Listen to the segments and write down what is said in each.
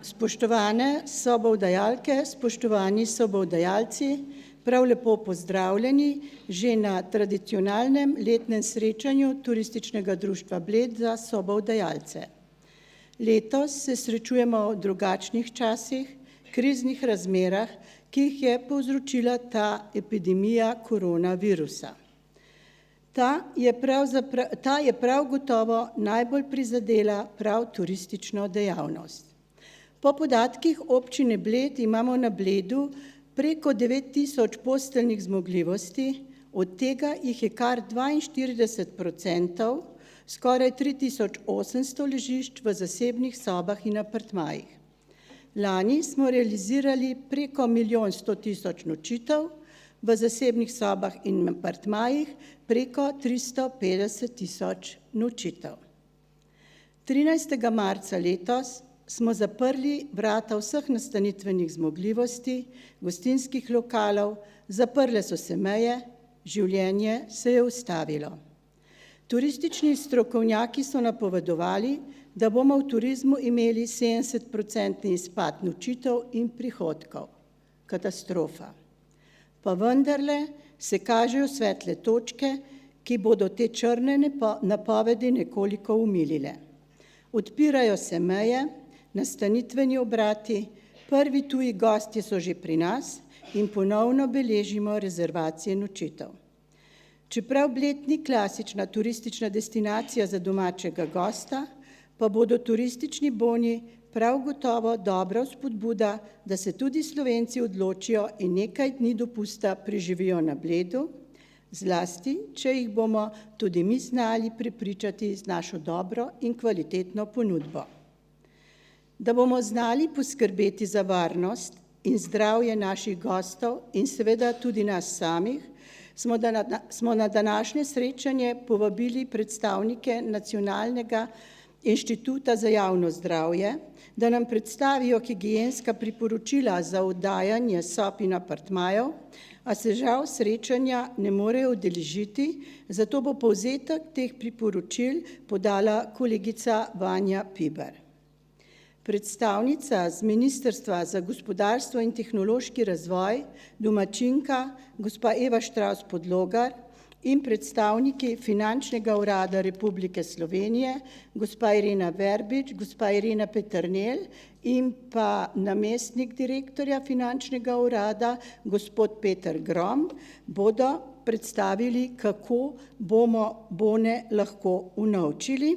Spoštovane sobovdajalke, spoštovani sobovdajalci, prav lepo pozdravljeni že na tradicionalnem letnem srečanju Turističnega društva Bled za sobovdajalce. Letos se srečujemo v drugačnih časih, kriznih razmerah, ki jih je povzročila ta epidemija koronavirusa. Ta je prav gotovo najbolj prizadela prav turistično dejavnost. Po podatkih občine Bled imamo na Bledu preko 9000 posteljnih zmogljivosti, od tega jih je kar 42%, skoraj 3800 ležišč v zasebnih sobah in apartmajih. Lani smo realizirali preko 1 100 000 nočitev, v zasebnih sobah in apartmajih preko 350 000 nočitev. 13. marca letos smo zaprli vrata vseh nastanitvenih zmogljivosti, gostinskih lokalov, zaprle so se meje, življenje se je ustavilo. Turistični strokovnjaki so napovedovali, da bomo v turizmu imeli 70% izpad nočitev in prihodkov. Katastrofa. Pa vendarle se kažejo svetle točke, ki bodo te črne napovedi nekoliko umilile. Odpirajo se meje, nastanitveni obrati, prvi tuji gostje so že pri nas in ponovno beležimo rezervacije nočitev. Čeprav Bled ni klasična turistična destinacija za domačega gosta, pa bodo turistični boni prav gotovo dobra vzpodbuda, da se tudi Slovenci odločijo in nekaj dni dopusta preživijo na Bledu, zlasti, če jih bomo tudi mi znali prepričati z našo dobro in kvalitetno ponudbo. Da bomo znali poskrbeti za varnost in zdravje naših gostov in seveda tudi nas samih, smo na današnje srečanje povabili predstavnike Nacionalnega inštituta za javno zdravje, da nam predstavijo higienska priporočila za oddajanje sob in apartmajev, a se žal srečanja ne morejo udeležiti, zato bo povzetek teh priporočil podala kolegica Vanja Piber. Predstavnica z Ministrstva za gospodarstvo in tehnološki razvoj, domačinka gospa Eva Štravs Podlogar in predstavniki Finančnega urada Republike Slovenije, gospa Irena Verbič, gospa Irena Peternelj in pa namestnik direktorja Finančnega urada, gospod Peter Grom, bodo predstavili, kako bomo bone lahko unovčili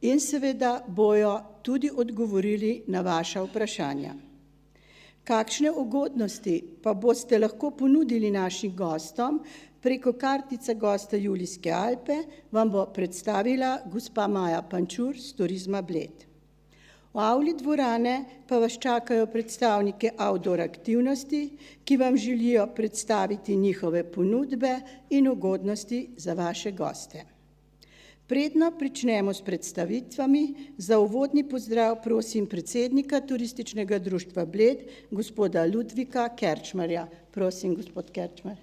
in seveda bojo tudi odgovorili na vaša vprašanja. Kakšne ugodnosti pa boste lahko ponudili našim gostom preko kartice gosta Julijske Alpe, vam bo predstavila gospa Maja Pančur z Turizma Bled. V avli dvorane pa vas čakajo predstavniki outdoor aktivnosti, ki vam želijo predstaviti njihove ponudbe in ugodnosti za vaše goste. Predno pričnemo s predstavitvami, za uvodni pozdrav prosim predsednika Turističnega društva Bled, gospoda Ludvika Kerčmarja. Prosim, gospod Kerčmar.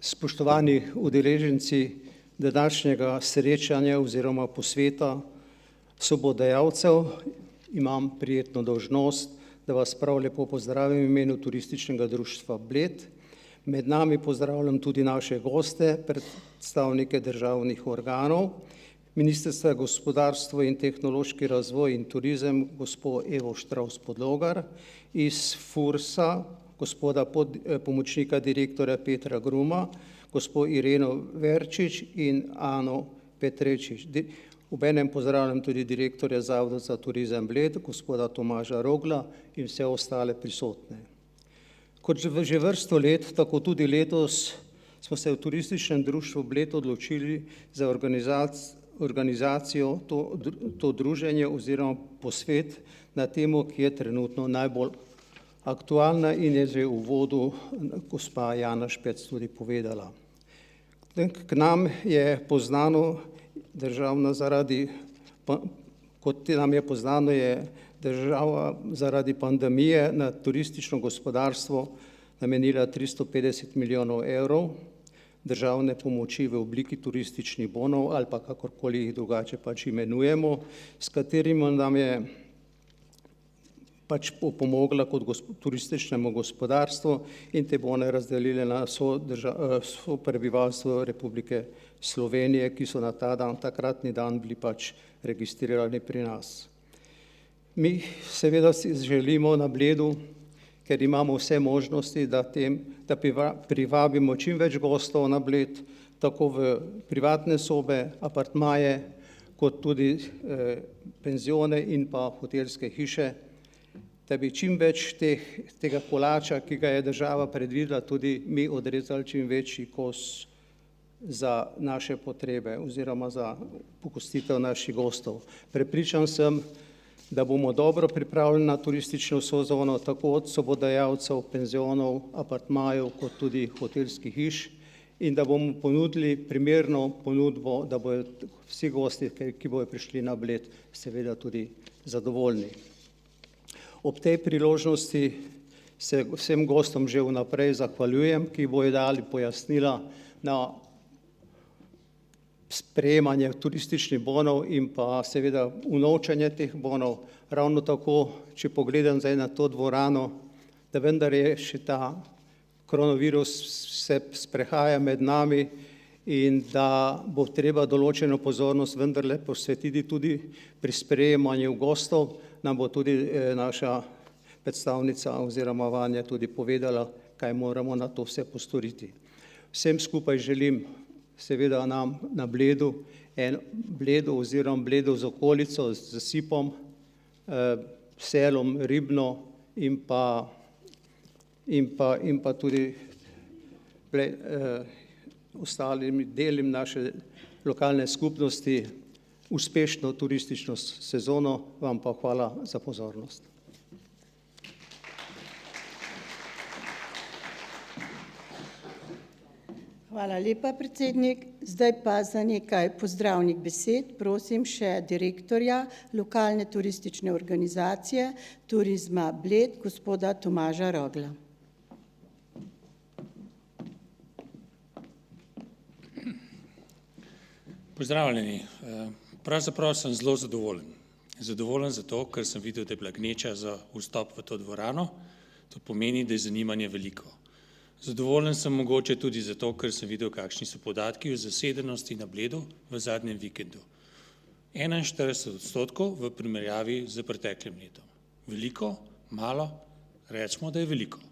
Spoštovani udeleženci današnjega srečanja oziroma posveta sobodajalcev, imam prijetno dolžnost, da vas prav lepo pozdravim v imenu Turističnega društva Bled. Med nami pozdravljam tudi naše goste, predstavnike državnih organov, Ministrstva za gospodarstvo in tehnološki razvoj in turizem, gospod Evo Štravs Podlogar, iz FURS-a, gospoda pomočnika direktorja Petra Gruma, gospod Ireno Verčič in Ano Petrečič. Obenem pozdravljam tudi direktorja Zavoda za turizem Bled, gospoda Tomaža Rogla in vse ostale prisotne. Kot že vrsto let, tako tudi letos smo se v Turističnem društvu Bled odločili za organizacijo to druženje oziroma posvet na temo, ki je trenutno najbolj aktualna in je že v uvodu gospa Jana Špec tudi povedala. K nam je poznano kot nam je poznano, je država zaradi pandemije na turistično gospodarstvo namenila 350 milijonov evrov. državne pomoči v obliki turističnih bonov ali pa kakorkoli jih drugače pač imenujemo, s katerimi nam je pač pomogla kot turističnemu gospodarstvu in te bone razdelile na vso prebivalstvo Republike Slovenije, ki so na ta dan, takratni dan bili pač registrirani pri nas. Mi seveda si želimo na Bledu, ker imamo vse možnosti, da privabimo čim več gostov na Bled, tako v privatne sobe, apartmaje, kot tudi penzione in pa hotelske hiše, da bi čim več tega kolača, ki ga je država predvidela, tudi mi odrezali čim večji kos za naše potrebe oziroma za pogostitev naših gostov. Prepričan sem, da bomo dobro pripravljeni na turistično sezono, tako od sobodajalcev, penzionov, apartmajev, kot tudi hotelskih hiš in da bomo ponudili primerno ponudbo, da bodo vsi gosti, ki bodo prišli na Bled, seveda tudi zadovoljni. Ob tej priložnosti se vsem gostom že vnaprej zahvaljujem, ki bodo dali pojasnila na sprejemanje turističnih bonov in pa seveda unovčanje teh bonov. Ravno tako, če pogledam zdaj na to dvorano, da vendar je še ta koronavirus se sprehaja med nami in da bo treba določeno pozornost vendarle posvetiti tudi pri sprejemanju gostov, nam bo tudi naša predstavnica oziroma Vanja tudi povedala, kaj moramo na to vse postoriti. Vsem skupaj želim seveda nam na Bledu, oziroma Bledu z okolico, z Sipom, Selom, Ribno in pa tudi ostalimi deli naše lokalne skupnosti uspešno turistično sezono, vam pa hvala za pozornost. Hvala lepa, predsednik. Zdaj pa za nekaj pozdravnih besed prosim še direktorja lokalne turistične organizacije Turizma Bled, gospoda Tomaža Rogla. Pozdravljeni. Pravzaprav sem zelo zadovoljen. Zadovoljen zato, ker sem videl, da je bila gneča za vstop v to dvorano. To pomeni, da je zanimanje veliko. Zadovoljen sem mogoče tudi zato, ker sem videl, kakšni so podatki o zasedenosti na Bledu v zadnjem vikendu. 41% v primerjavi z preteklim letom. Veliko, malo, recimo, da je veliko.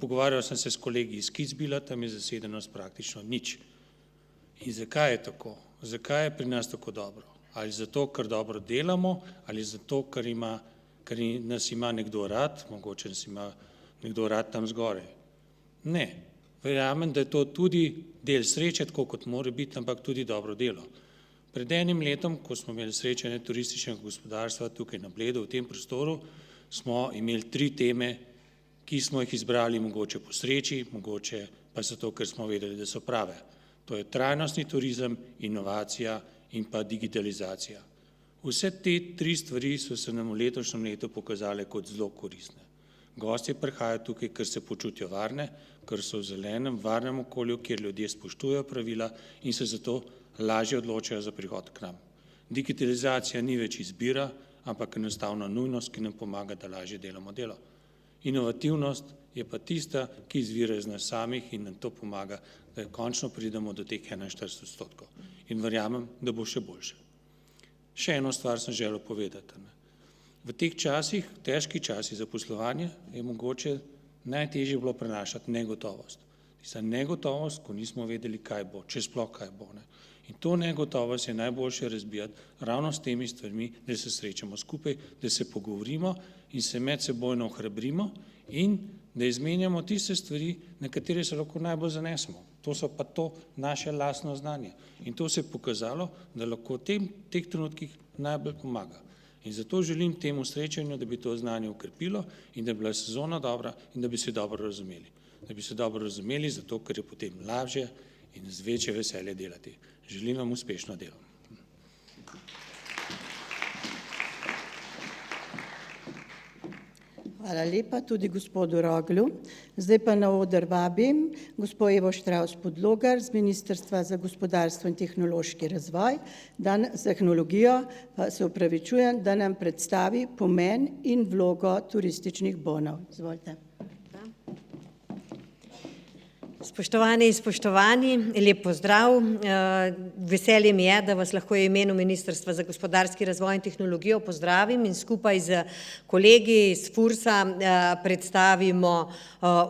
Pogovarjal sem se s kolegi iz Kitzbühela, tam je zasedenost praktično nič. In zakaj je tako? Zakaj je pri nas tako dobro? Ali zato, ker dobro delamo, ali zato, ker nas ima nekdo rad, mogoče nas ima nekdo rad tam zgoraj. Ne, verjamem, da je to tudi del sreče, tako kot mora biti, ampak tudi dobro delo. Pred enim letom, ko smo imeli srečanje turističnega gospodarstva tukaj na Bledu, v tem prostoru, smo imeli 3 teme, ki smo jih izbrali mogoče po sreči, mogoče pa zato, ker smo vedeli, da so prave. To je trajnostni turizem, inovacija in pa digitalizacija. Vse te 3 stvari so se nam v letošnjem letu pokazale kot zelo koristne. Gostje prihajajo tukaj, ker se počutijo varne, ker so v zelenem, varnem okolju, kjer ljudje spoštujejo pravila in se zato lažje odločajo za prihod k nam. Digitalizacija ni več izbira, ampak enostavno nujnost, ki nam pomaga, da lažje delamo delo. Inovativnost je pa tista, ki izvira iz nas samih in nam to pomaga, da končno pridemo do teh 41%. In verjamem, da bo še boljše. Še eno stvar sem želel povedati. V teh časih, težkih časih za poslovanje, je mogoče najtežje bilo prenašati negotovost. Tista negotovost, ko nismo vedeli, kaj bo, če sploh kaj bo. In to negotovost je najboljše razbijati ravno s temi stvarmi, da se srečamo skupaj, da se pogovorimo in se medsebojno ohrabrimo in da izmenjamo tiste stvari, na katere se lahko najbolj zanesemo. To so pa to naše lastno znanje. In to se je pokazalo, da lahko v teh trenutkih najbolj pomaga. In zato želim temu srečanju, da bi to znanje ukrepilo in da bi bila sezona dobra in da bi se dobro razumeli. Da bi se dobro razumeli, zato ker je potem lažje in z večje veselje delati. Želim vam uspešno delo. Hvala lepa tudi gospodu Roglu. Zdaj pa na oder vabim gospod Evo Štravs Podlogar z Ministrstva za gospodarstvo in tehnološki razvoj, tehnologijo, pa se opravičujem, da nam predstavi pomen in vlogo turističnih bonov. Izvolite. Spoštovane in spoštovani, lep pozdrav. Veselje mi je, da vas lahko v imenu Ministrstva za gospodarski razvoj in tehnologijo pozdravim in skupaj z kolegi iz FURS-a predstavimo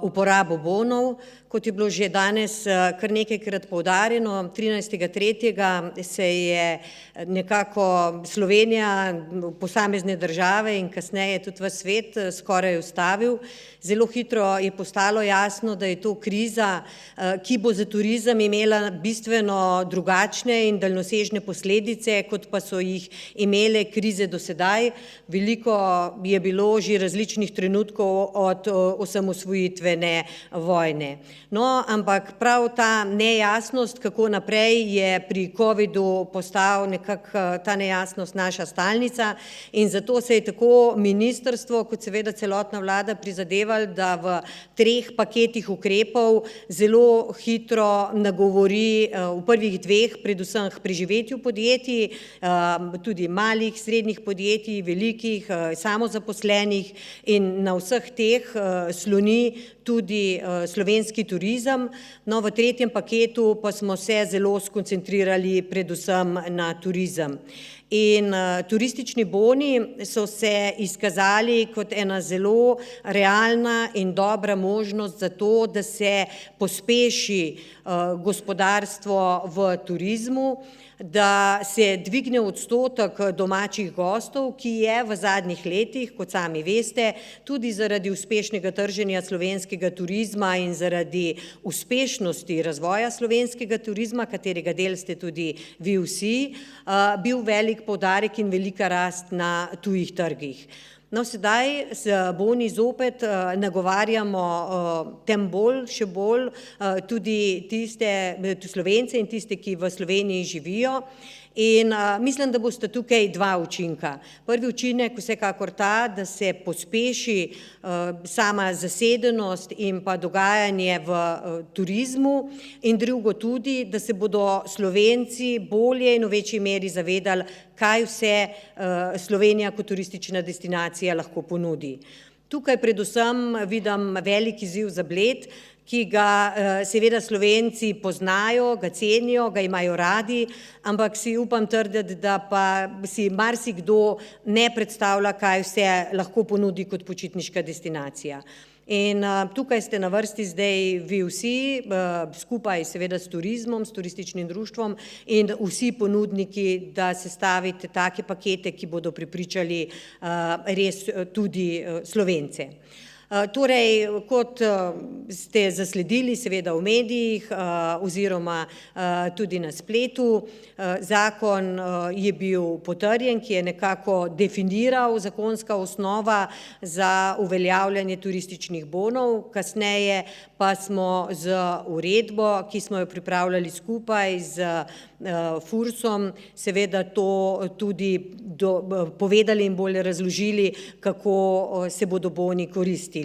uporabo bonov. Kot je bilo že danes kar nekajkrat poudarjeno, 13.3. se je nekako Slovenija, posamezne države in kasneje tudi v svet skoraj ustavil. Zelo hitro je postalo jasno, da je to kriza, ki bo za turizem imela bistveno drugačne in daljnosežne posledice, kot pa so jih imele krize do sedaj. Veliko je bilo že različnih trenutkov od osamosvojitvene vojne. No, ampak prav ta nejasnost, kako naprej, je pri covidu postal nekako ta nejasnost naša stalnica in zato se je tako ministrstvo kot seveda celotna vlada prizadevali, da v 3 paketih ukrepov zelo hitro nagovori v prvih 2 predvsem k preživetju podjetij, tudi malih, srednjih podjetij, velikih, samozaposlenih in na vseh teh sloni tudi slovenski turizem. No, v 3. paketu pa smo se zelo skoncentrirali predvsem na turizem. In turistični boni so se izkazali kot ena zelo realna in dobra možnost za to, da se pospeši gospodarstvo v turizmu, da se dvigne odstotek domačih gostov, ki je v zadnjih letih, kot sami veste, tudi zaradi uspešnega trženja slovenskega turizma in zaradi uspešnosti razvoja slovenskega turizma, katerega del ste tudi vi vsi, bil velik poudarek in velika rast na tujih trgih. No, sedaj s boni zopet nagovarjamo tem bolj, še bolj tudi tiste Slovence in tiste, ki v Sloveniji živijo. In mislim, da bosta tukaj 2 učinka. Prvi učinek vsekakor ta, da se pospeši sama zasedenost in pa dogajanje v turizmu in drugo tudi, da se bodo Slovenci bolje in v večji meri zavedali, kaj vse Slovenija kot turistična destinacija lahko ponudi. Tukaj predvsem vidim velik izziv za Bled, ki ga seveda Slovenci poznajo, ga cenijo, ga imajo radi, ampak si upam trditi, da pa si marsikdo ne predstavlja, kaj vse lahko ponudi kot počitniška destinacija. In tukaj ste na vrsti zdaj vi vsi, skupaj seveda s turizmom, s turističnim društvom in vsi ponudniki, da sestavite take pakete, ki bodo prepričali res tudi Slovence. Torej, kot ste zasledili seveda v medijih oziroma tudi na spletu, zakon je bil potrjen, ki je nekako definiral zakonska osnova za uveljavljanje turističnih bonov, kasneje pa smo z uredbo, ki smo jo pripravljali skupaj z FURS-om, seveda to tudi povedali in bolje razložili, kako se bodo boni koristili.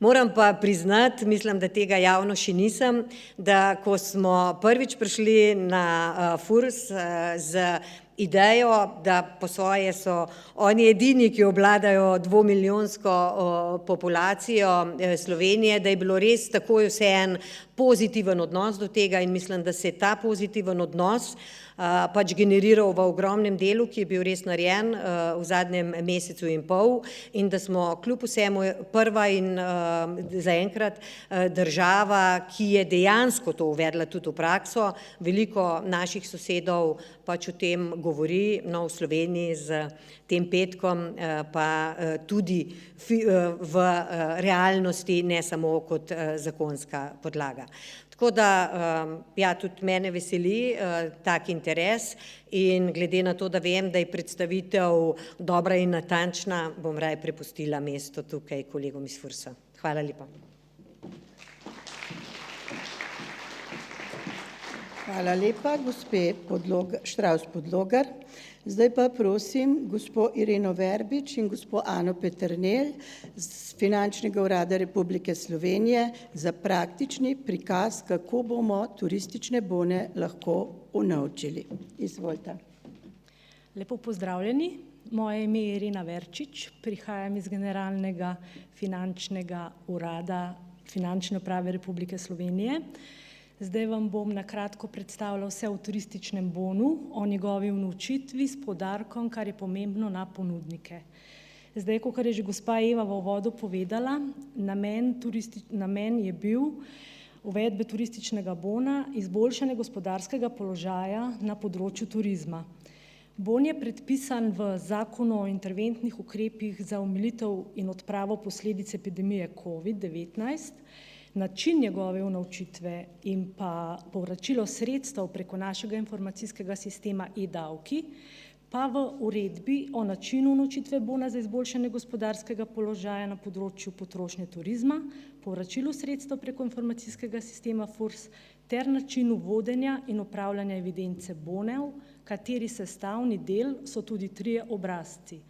Moram pa priznati, mislim, da tega javno še nisem, da ko smo prvič prišli na FURS z idejo, da po svoje so oni edini, ki obvladajo 2-milijonsko populacijo Slovenije, da je bilo res takoj vseeno pozitiven odnos do tega in mislim, da se ta pozitiven odnos pač generiral v ogromnem delu, ki je bil res narejen v zadnjem mesecu in pol in da smo kljub vsemu prva in zaenkrat država, ki je dejansko to uvedla tudi v prakso. Veliko naših sosedov pač o tem govori, no v Sloveniji z tem petkom pa tudi v realnosti, ne samo kot zakonska podlaga. Tako da, ja, tudi mene veseli tak interes in glede na to, da vem, da je predstavitev dobra in natančna, bom raje prepustila mesto tukaj kolegom iz FURS-a. Hvala lepa. Hvala lepa, gospe Štravs Podlogar. Zdaj pa prosim gospo Ireno Verbič in gospo Ano Peternelj z Finančnega urada Republike Slovenije za praktični prikaz, kako bomo turistične bone lahko unovčili. Izvolite. Lepo pozdravljeni. Moje ime je Irena Verčič, prihajam iz Generalnega finančnega urada Finančne uprave Republike Slovenije. Zdaj vam bom na kratko predstavila vse o turističnem bonu, o njegovi unovčitvi s poudarkom, kar je pomembno, na ponudnike. Zdaj, kakor je že gospa Eva v uvodu povedala, namen je bil uvedbe turističnega bona, izboljšanje gospodarskega položaja na področju turizma. Bon je predpisan v Zakonu o interventnih ukrepih za omilitev in odpravo posledic epidemije COVID-19, način njegove unovčitve in pa povračilo sredstev preko našega informacijskega sistema e-davki, pa v uredbi o načinu unovčitve bona za izboljšanje gospodarskega položaja na področju potrošnje turizma, povračilu sredstev preko informacijskega sistema FURS ter načinu vodenja in upravljanja evidence bonev, kateri sestavni del so tudi 3 obrazci.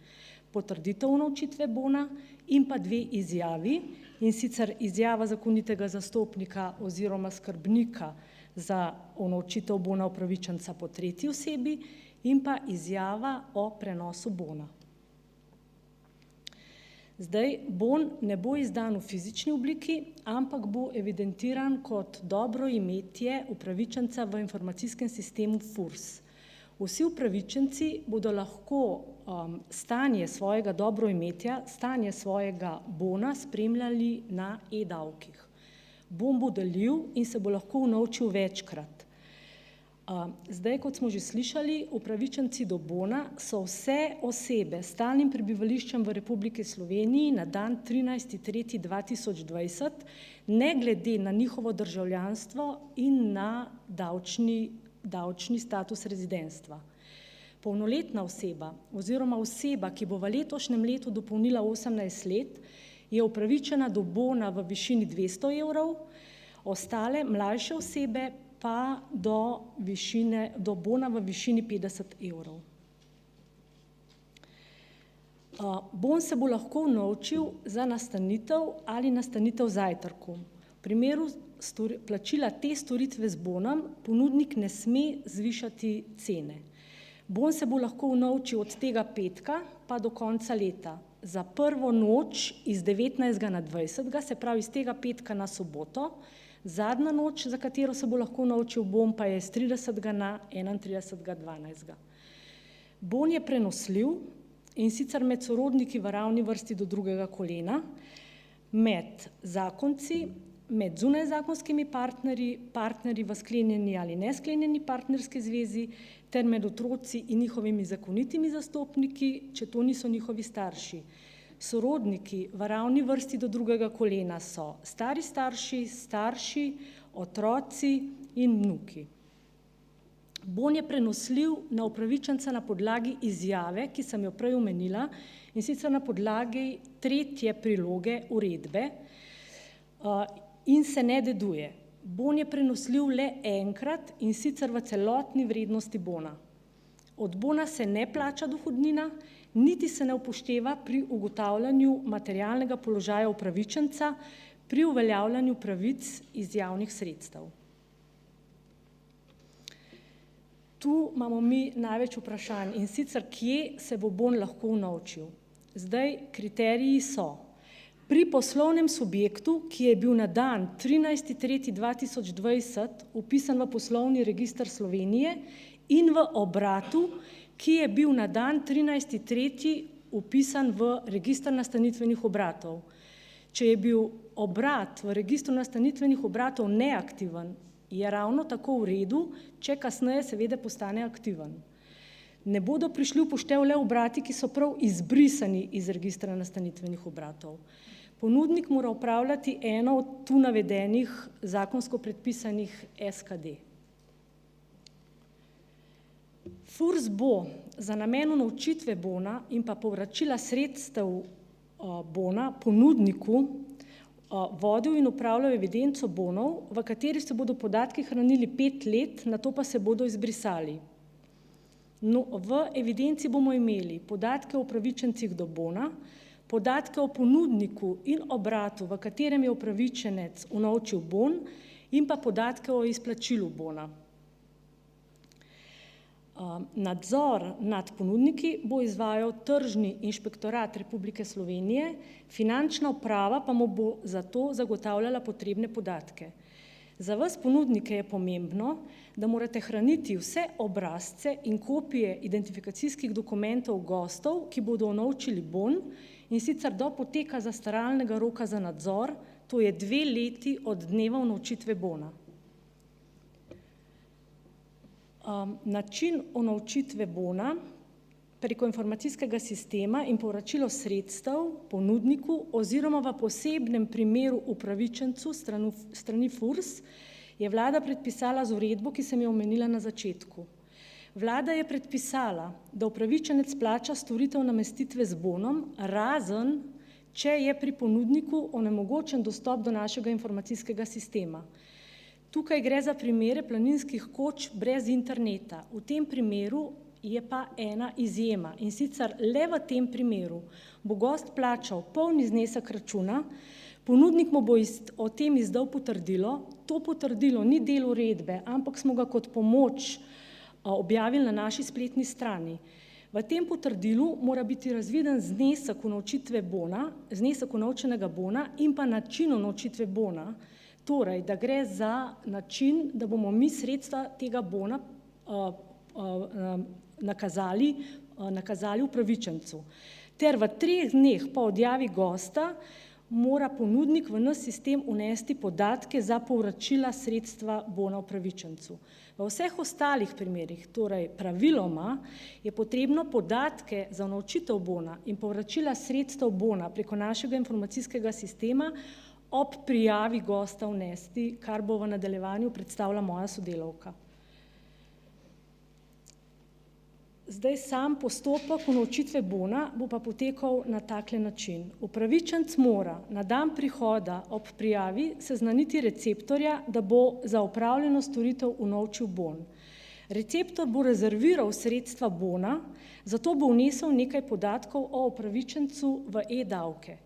Potrditev unovčitve bona in pa 2 izjavi, in sicer izjava zakonitega zastopnika oziroma skrbnika za unovčitev bona upravičenca po 3. osebi in pa izjava o prenosu bona. Zdaj, bon ne bo izdan v fizični obliki, ampak bo evidentiran kot dobro imetje upravičenca v informacijskem sistemu FURS. Vsi upravičenci bodo lahko stanje svojega dobroimetja, stanje svojega bona spremljali na e-davkih. Bon bo deljiv in se bo lahko unovčil večkrat. Zdaj, kot smo že slišali, upravičenci do bona so vse osebe s stalnim prebivališčem v Republiki Sloveniji na dan 13. 3. 2020, ne glede na njihovo državljanstvo in na davčni status rezidentstva. Polnoletna oseba oziroma oseba, ki bo v letošnjem letu dopolnila 18 let, je upravičena do bona v višini 200 evrov, ostale mlajše osebe pa do bona v višini 50 evrov. Bon se bo lahko unovčil za nastanitev ali nastanitev zajtrku. V primeru plačila te storitve z bonom ponudnik ne sme zvišati cene. Bon se bo lahko unovčil od tega petka pa do konca leta. Za prvo noč iz 19. na 20. se pravi iz tega petka na soboto, zadnja noč, za katero se bo lahko unovčil bon, pa je iz 30. na 31. 12. Bon je prenosljiv in sicer med sorodniki v ravni vrsti do drugega kolena, med zakonci, med zunajzakonskimi partnerji v sklenjeni ali nesklenjeni partnerski zvezi ter med otroci in njihovimi zakonitimi zastopniki, če to niso njihovi starši. Sorodniki v ravni vrsti do drugega kolena so stari starši, starši, otroci in vnuki. Bon je prenosljiv na upravičenca na podlagi izjave, ki sem jo prej omenila, in sicer na podlagi 3. priloge uredbe, in se ne deduje. Bon je prenosljiv le enkrat in sicer v celotni vrednosti bona. Od bona se ne plača dohodnina, niti se ne upošteva pri ugotavljanju materialnega položaja upravičenca pri uveljavljanju pravic iz javnih sredstev. Tu imamo mi največ vprašanj, in sicer kje se bo bon lahko unovčil. Zdaj, kriteriji so: pri poslovnem subjektu, ki je bil na dan 13. 3. 2020 vpisan v poslovni register Slovenije, in v obratu, ki je bil na dan 13. 3. vpisan v register nastanitvenih obratov. Če je bil obrat v registru nastanitvenih obratov neaktiven, je ravno tako v redu, če kasneje seveda postane aktiven. Ne bodo prišli v poštev le obrati, ki so prav izbrisani iz registra nastanitvenih obratov. Ponudnik mora upravljati eno od tu navedenih zakonsko predpisanih SKD. FURS bo za namen unovčitve bona in pa povračila sredstev bona ponudniku vodil in upravljal evidenco bonov, v kateri se bodo podatki hranili 5 let, nato pa se bodo izbrisali. No, v evidenci bomo imeli podatke o upravičencih do bona, podatke o ponudniku in obratu, v katerem je upravičenec unovčil bon, in pa podatke o izplačilu bona. Nadzor nad ponudniki bo izvajal Tržni inšpektorat Republike Slovenije, finančna uprava pa mu bo zato zagotavljala potrebne podatke. Za vas ponudnike je pomembno, da morate hraniti vse obrazce in kopije identifikacijskih dokumentov gostov, ki bodo unovčili bon, in sicer do poteka zastaralnega roka za nadzor, to je 2 leti od dneva unovčitve bona. Način unovčitve bona preko informacijskega sistema in povračilo sredstev ponudniku oziroma v posebnem primeru upravičencu strani FURS je vlada predpisala z uredbo, ki sem jo omenila na začetku. Vlada je predpisala, da upravičenec plača storitev namestitve z bonom, razen če je pri ponudniku onemogočen dostop do našega informacijskega sistema. Tukaj gre za primere planinskih koč brez interneta. V tem primeru je pa ena izjema, in sicer le v tem primeru bo gost plačal polni znesek računa, ponudnik mu bo o tem izdal potrdilo, to potrdilo ni del uredbe, ampak smo ga kot pomoč objavili na naši spletni strani. V tem potrdilu mora biti razviden znesek unovčitve bona, znesek unovčenega bona in pa način unovčitve bona, torej, da gre za način, da bomo mi sredstva tega bona nakazali upravičencu. Ter v 3 dneh po odjavi gosta mora ponudnik v naš sistem unesti podatke za povračila sredstva bona upravičencu. V vseh ostalih primerih, torej praviloma, je potrebno podatke za unovčitev bona in povračila sredstev bona preko našega informacijskega sistema ob prijavi gosta vnesti, kar bo v nadaljevanju predstavila moja sodelavka. Zdaj sam postopek unovčitve bona bo pa potekal na takle način. Upravičenec mora na dan prihoda ob prijavi seznaniti receptorja, da bo za opravljeno storitev unovčil bon. Receptor bo rezerviral sredstva bona, zato bo vnesel nekaj podatkov o upravičencu v e-davke.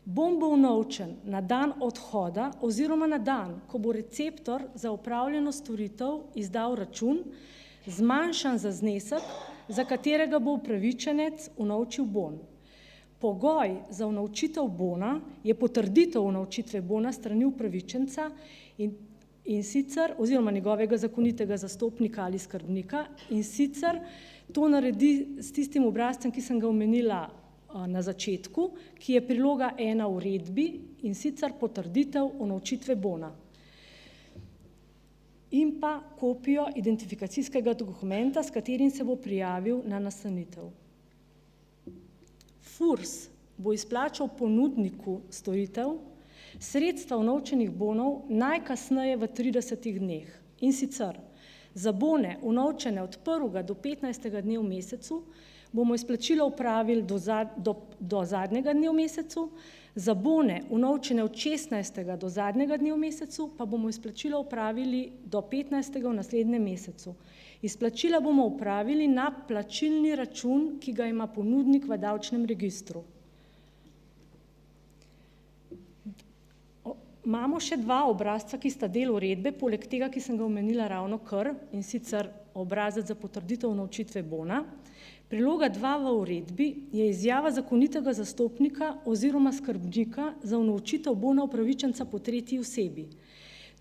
Bon bo unovčen na dan odhoda oziroma na dan, ko bo receptor za opravljeno storitev izdal račun, zmanjšan za znesek, za katerega bo upravičenec unovčil bon. Pogoj za unovčitev bona je potrditev unovčitve bona strani upravičenca in sicer, oziroma njegovega zakonitega zastopnika ali skrbnika, in sicer to naredi s tistim obrazcem, ki sem ga omenila na začetku, ki je priloga 1 uredbi, in sicer potrditev unovčitve bona. In pa kopijo identifikacijskega dokumenta, s katerim se bo prijavil na nastanitev. FURS bo izplačal ponudniku storitev sredstva unovčenih bonov najkasneje v 30 dneh. In sicer za bone unovčene od 1. do 15. dne v mesecu bomo izplačilo opravili do zadnjega dne v mesecu, za bone unovčene od 16. do zadnjega dne v mesecu pa bomo izplačilo opravili do 15. v naslednjem mesecu. Izplačila bomo opravili na plačilni račun, ki ga ima ponudnik v davčnem registru. Imamo še 2 obrazca, ki sta del uredbe, poleg tega, ki sem ga omenila ravno kar, in sicer obrazec za potrditev unovčitve bona. Priloga 2 v uredbi je izjava zakonitega zastopnika oziroma skrbnika za unovčitev bona upravičenca po tretji osebi.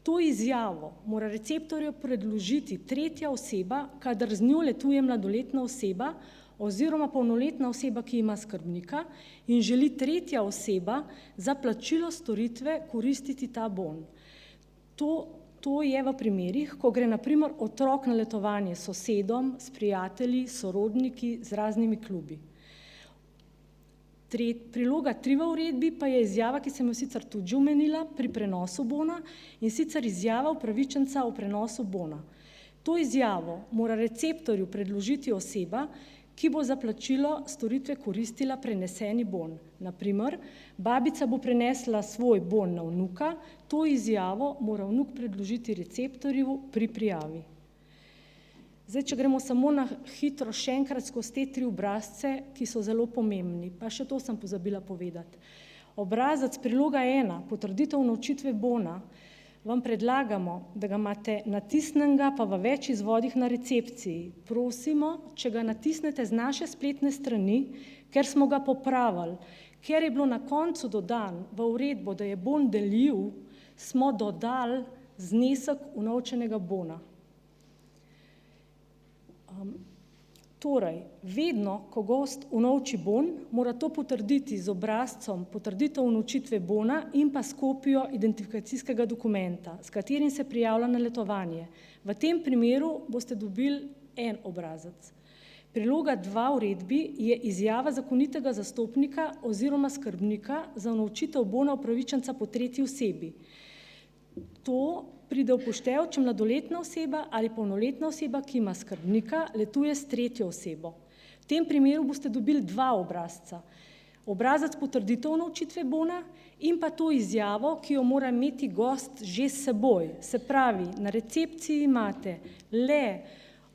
To izjavo mora receptorju predložiti tretja oseba, kadar z njo letuje mladoletna oseba oziroma polnoletna oseba, ki ima skrbnika in želi tretja oseba za plačilo storitve koristiti ta bon. To je v primerih, ko gre na primer otrok na letovanje s sosedom, s prijatelji, sorodniki, z raznimi klubi. Priloga 3 v uredbi pa je izjava, ki sem jo sicer tudi že omenila pri prenosu bona, in sicer izjava upravičenca o prenosu bona. To izjavo mora receptorju predložiti oseba, ki bo za plačilo storitve koristila preneseni bon. Naprimer, babica bo prenesla svoj bon na vnuka, to izjavo mora vnuk predložiti receptorju pri prijavi. Zdaj, če gremo samo na hitro še enkrat skozi te 3 obrazce, ki so zelo pomembni, pa še to sem pozabila povedati. Obrazac priloga 1, potrditev unovčitve bona, vam predlagamo, da ga imate natisnenega pa v več izvodih na recepciji. Prosimo, če ga natisnete z naše spletne strani, ker smo ga popravili, ker je bilo na koncu dodan v uredbo, da je bon deljiv, smo dodali znesek unovčenega bona. Torej, vedno, ko gost unovči bon, mora to potrditi z obrazcem potrditev unovčitve bona in pa s kopijo identifikacijskega dokumenta, s katerim se prijavlja na letovanje. V tem primeru boste dobili en obrazac. Priloga 2 uredbi je izjava zakonitega zastopnika oziroma skrbnika za unovčitev bona upravičenca po tretji osebi. To pride v poštev, če mladoletna oseba ali polnoletna oseba, ki ima skrbnika, letuje s tretjo osebo. V tem primeru boste dobili 2 obrazca. Obrazac potrditev unovčitve bona in pa to izjavo, ki jo mora imeti gost že s seboj. Se pravi, na recepciji imate le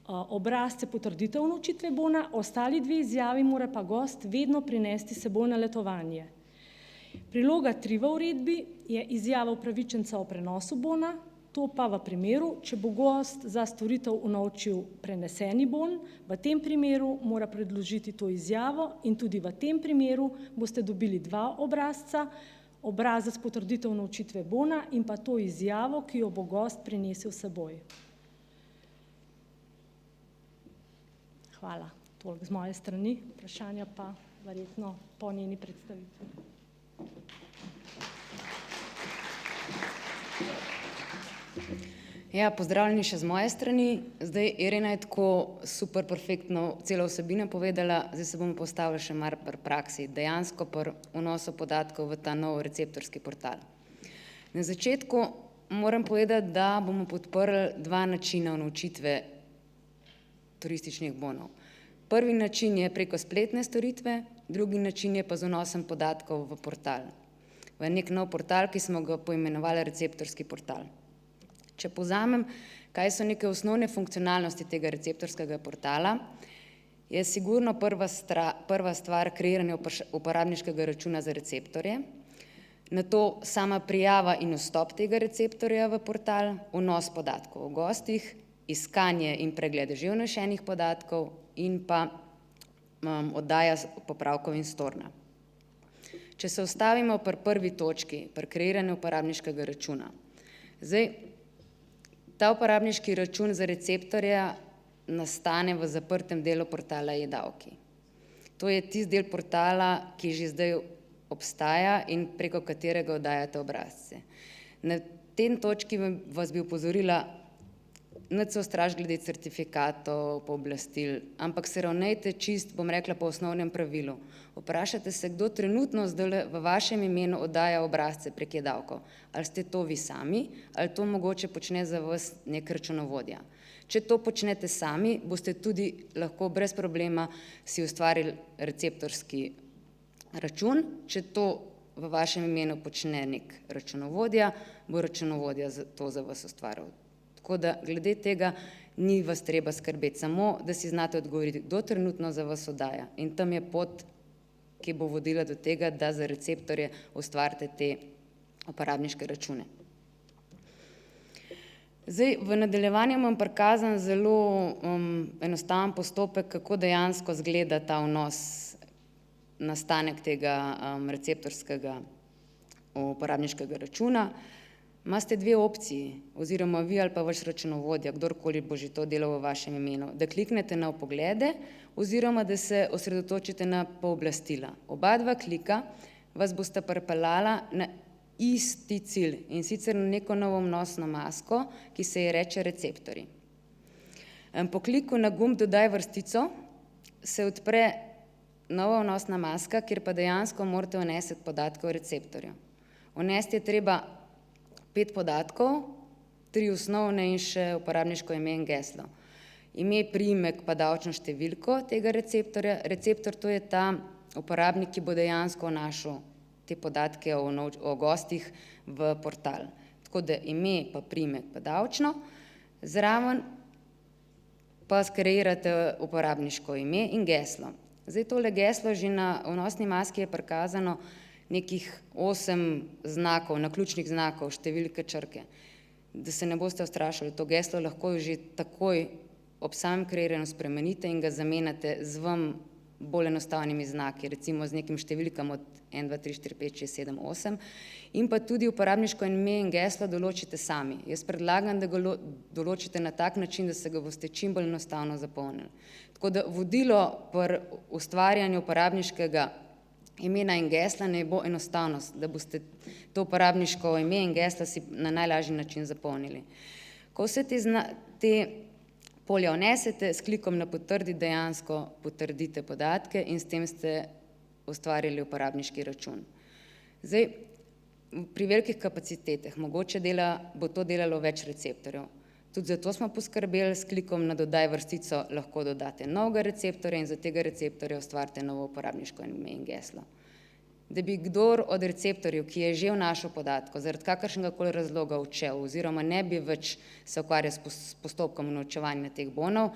obrazce potrditev unovčitve bona, ostali 2 izjavi mora pa gost vedno prinesti s seboj na letovanje. Priloga 3 v uredbi je izjava upravičenca o prenosu bona, to pa v primeru, če bo gost za storitev unovčil preneseni bon, v tem primeru mora predložiti to izjavo in tudi v tem primeru boste dobili 2 obrazca, obrazac potrditev unovčitve bona in pa to izjavo, ki jo bo gost prinesel s seboj. Hvala, toliko z moje strani, vprašanja pa verjetno po njeni predstavitvi. Ja, pozdravljeni še z moje strani. Zdaj, Irena je tako super perfektno celo vsebino povedala, zdaj se bomo postavili še mar pri praksi, dejansko pri vnosu podatkov v ta nov receptorski portal. Na začetku moram povedati, da bomo podprli 2 načina unovčitve turističnih bonov. Prvi način je preko spletne storitve, drugi način je pa z vnosom podatkov v portal. V nek nov portal, ki smo ga poimenovali receptorski portal. Če povzamem, kaj so neke osnovne funkcionalnosti tega receptorskega portala, je sigurno prva stvar kreiranje uporabniškega računa za receptorje, nato sama prijava in vstop tega receptorja v portal, vnos podatkov o gostih, iskanje in preglede že vnešenih podatkov in pa oddaja popravkov in storna. Če se ustavimo pri prvi točki, pri kreiranju uporabniškega računa. Zdaj, ta uporabniški račun za receptorja nastane v zaprtem delu portala e-davki. To je tisti del portala, ki že zdaj obstaja in preko katerega oddajate obrazce. Na tem točki vas bi opozorila, nič se ustrašiti glede certifikatov, pooblastil, ampak se ravnajte čist, bom rekla, po osnovnem pravilu. Vprašajte se, kdo trenutno zdaj v vašem imenu oddaja obrazce prek e-davkov. Ali ste to vi sami, ali to mogoče počne za vas nek računovodja. Če to počnete sami, boste tudi lahko brez problema si ustvarili receptorski račun. Če to v vašem imenu počne nek računovodja, bo računovodja to za vas ustvaril. Tako da glede tega ni vas treba skrbeti, samo da si znate odgovoriti, kdo trenutno za vas oddaja. In tam je pot, ki bo vodila do tega, da za receptorje ustvarite te uporabniške račune. Zdaj, v nadaljevanju vam prikazan zelo enostaven postopek, kako dejansko izgleda ta vnos, nastanek tega receptorskega uporabniškega računa. Imate 2 opciji, oziroma vi ali pa vaš računovodja, kdorkoli bo že to delal v vašem imenu, da kliknete na vpoglede oziroma da se osredotočite na pooblastila. Oba 2 klika vas bosta pripeljala na isti cilj in sicer na neko novo vnosno masko, ki se ji reče receptorji. Po kliku na gumb dodaj vrstico se odpre nova vnosna maska, kjer pa dejansko morate vnesti podatke o receptorju. Vnesti je treba 5 podatkov, 3 osnovne in še uporabniško ime in geslo. ime, priimek pa davčno številko tega receptorja. Receptor to je ta uporabnik, ki bo dejansko vnašal te podatke o gostih v portal. Tako da ime pa priimek pa davčno, zraven pa skreirate uporabniško ime in geslo. Zdaj tole geslo že na vnosni maski je prikazano nekih 8 znakov, naključnih znakov, številke, črke. Da se ne boste ustrašili, to geslo lahko že takoj ob samem kreiranju spremenite in ga zamenjate z vam bolj enostavnimi znaki, recimo z nekim številkam od 1, 2, 3, 4, 5, 6, 7, 8 in pa tudi uporabniško ime in geslo določite sami. Jaz predlagam, da ga določite na tak način, da se ga boste čim bolj enostavno zapomnili. Tako da vodilo pri ustvarjanju uporabniškega imena in gesla ne bo enostavnost, da boste to uporabniško ime in gesla si na najlažji način zapomnili. Ko vse te polja vnesete, s klikom na potrdi dejansko potrdite podatke in s tem ste ustvarili uporabniški račun. Zdaj, pri velikih kapacitetah mogoče bo to delalo več receptorjev. Tudi zato smo poskrbeli, s klikom na dodaj vrstico lahko dodate novega receptorja in za tega receptorja ustvarite novo uporabniško ime in geslo. Da bi kdor od receptorjev, ki je že vnašal podatko, zaradi kakršnega koli razloga odšel oziroma ne bi več se ukvarjal s postopkom unovčevanja teh bonov,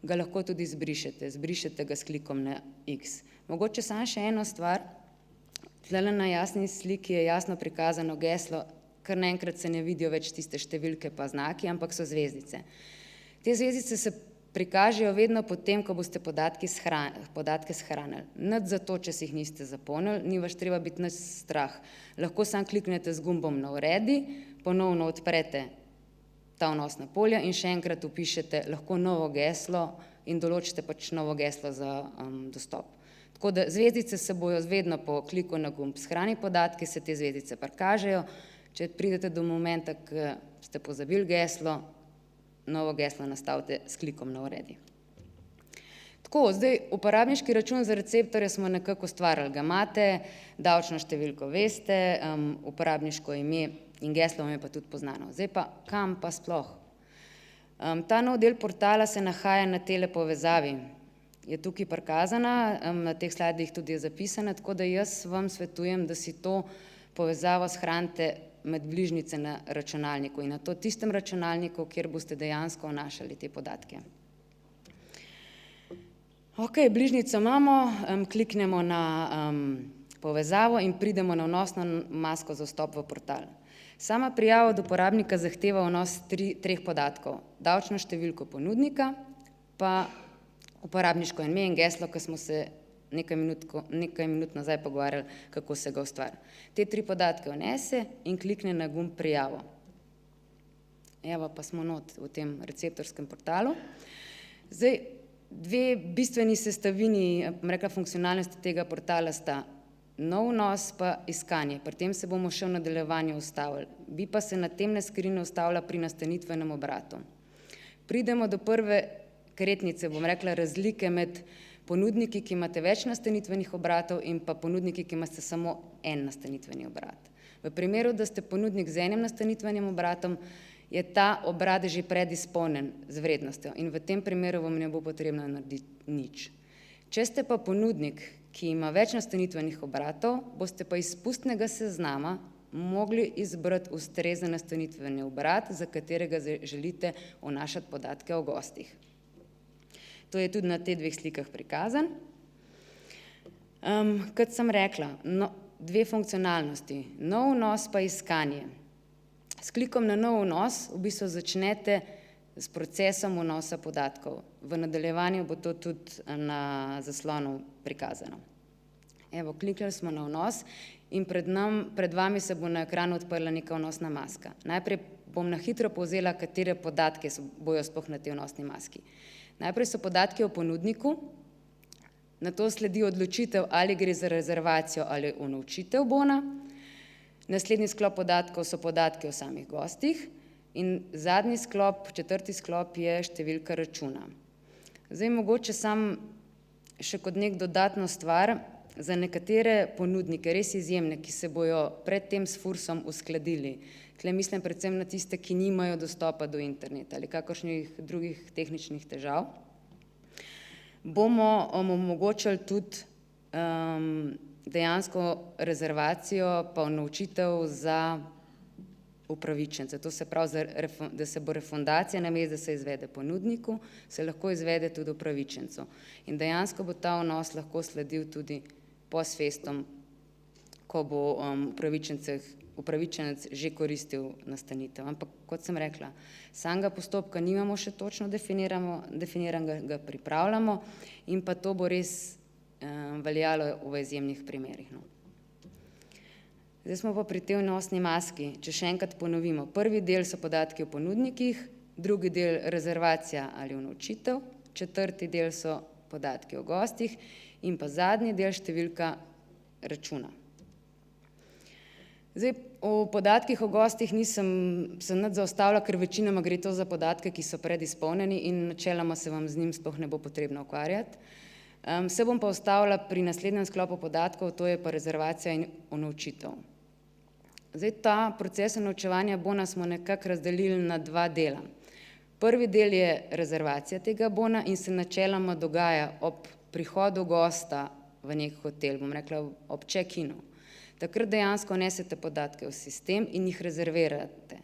ga lahko tudi zbrišete ga s klikom na X. Mogoče samo še eno stvar, tlele na jasni sliki je jasno prikazano geslo, kar naenkrat se ne vidijo več tiste številke pa znaki, ampak so zvezdice. Te zvezdice se prikažejo vedno potem, ko boste podatke shranili. Nič zato, če si jih niste zapomnili, ni vaš treba biti nič strah. Lahko samo kliknete z gumbom na uredi, ponovno odprete ta vnosna polja in še enkrat vpišete lahko novo geslo in določite pač novo geslo za dostop. Tako da zvezdice se bojo vedno po kliku na gumb shrani podatke, se te zvezdice prikažejo. Če pridete do momenta, ko ste pozabili geslo, novo geslo nastavite s klikom na uredi. Tako, zdaj uporabniški račun za receptorje smo nekako ustvarjali, ga imate, davčno številko veste, uporabniško ime in geslo vam je pa tudi poznano. Zdaj pa kam pa sploh? Ta nov del portala se nahaja na tele povezavi. Je tukaj prikazana, na teh slajdih tudi je zapisana, tako da jaz vam svetujem, da si to povezavo shranite med bližnjice na računalniku in na to tistem računalniku, kjer boste dejansko vnašali te podatke. Ok, bližnjico imamo, kliknemo na povezavo in pridemo na vnosno masko za vstop v portal. Sama prijava od uporabnika zahteva vnos 3 podatkov. Davčno številko ponudnika, pa uporabniško ime in geslo, ki smo se nekaj minut nazaj pogovarjali, kako se ga ustvari. Te 3 podatke vnese in klikne na gumb prijavo. Evo pa smo not v tem receptorskem portalu. Zdaj, 2 bistveni sestavini, rekla, funkcionalnosti tega portala sta nov vnos pa iskanje. Pri tem se bomo še v nadaljevanju ustavili. Bi pa se na temne skrini ustavila pri nastanitvenem obratu. Pridemo do prve kretnice, bom rekla, razlike med ponudniki, ki imate več nastanitvenih obratov in pa ponudniki, ki imate samo en nastanitveni obrat. V primeru, da ste ponudnik z enim nastanitvenim obratom, je ta obrat že predizpolnjen z vrednostjo in v tem primeru vam ne bo potrebno narediti nič. Če ste pa ponudnik, ki ima več nastanitvenih obratov, boste pa iz pustnega seznama mogli izbrati ustrezen nastanitveni obrat, za katerega želite vnašati podatke o gostih. To je tudi na teh 2 slikah prikazan. Kot sem rekla, 2 funkcionalnosti, nov vnos pa iskanje. S klikom na nov vnos v bistvu začnete s procesom vnosa podatkov. V nadaljevanju bo to tudi na zaslonu prikazano. Evo, kliknili smo na vnos in pred vami se bo na ekranu odprla neka vnosna maska. Najprej bom na hitro povzela, katere podatke bojo sploh na tej vnosni maski. Najprej so podatki o ponudniku, nato sledi odločitev, ali gre za rezervacijo ali unovčitev bona. Naslednji sklop podatkov so podatki o samih gostih in zadnji sklop, 4. sklop je številka računa. Zdaj mogoče sam še kot nek dodatno stvar, za nekatere ponudnike, res izjemne, ki se bojo predtem s FURS-om uskladili, tle mislim predvsem na tiste, ki nimajo dostopa do interneta ali kakršnih drugih tehničnih težav, bomo omogočili tudi dejansko rezervacijo pa unovčitev za upravičence. To se pravi, da se bo refundacija namesto, da se izvede ponudniku, se lahko izvede tudi upravičencu. In dejansko bo ta vnos lahko sledil tudi post festum, ko bo upravičenec že koristil nastanitev. Ampak kot sem rekla, samega postopka nimamo še točno definiranega, ga pripravljamo in pa to bo res veljalo v izjemnih primerih. No. Zdaj smo pa pri tej vnosni maski. Če še enkrat ponovimo, prvi del so podatki o ponudnikih, drugi del rezervacija ali unovčitev, četrti del so podatki o gostih in pa zadnji del številka računa. Zdaj, o podatkih o gostih nisem se nič zaustavila, ker večinoma gre to za podatke, ki so predizpolnjeni in načeloma se vam z njim sploh ne bo potrebno ukvarjati. Se bom pa ustavila pri naslednjem sklopu podatkov, to je pa rezervacija in unovčitev. Zdaj, ta proces unovčevanja bona smo nekako razdelili na dva dela. Prvi del je rezervacija tega bona in se načeloma dogaja ob prihodu gosta v nek hotel, bom rekla ob check-inu. Takrat dejansko nesete podatke v sistem in jih rezervirate.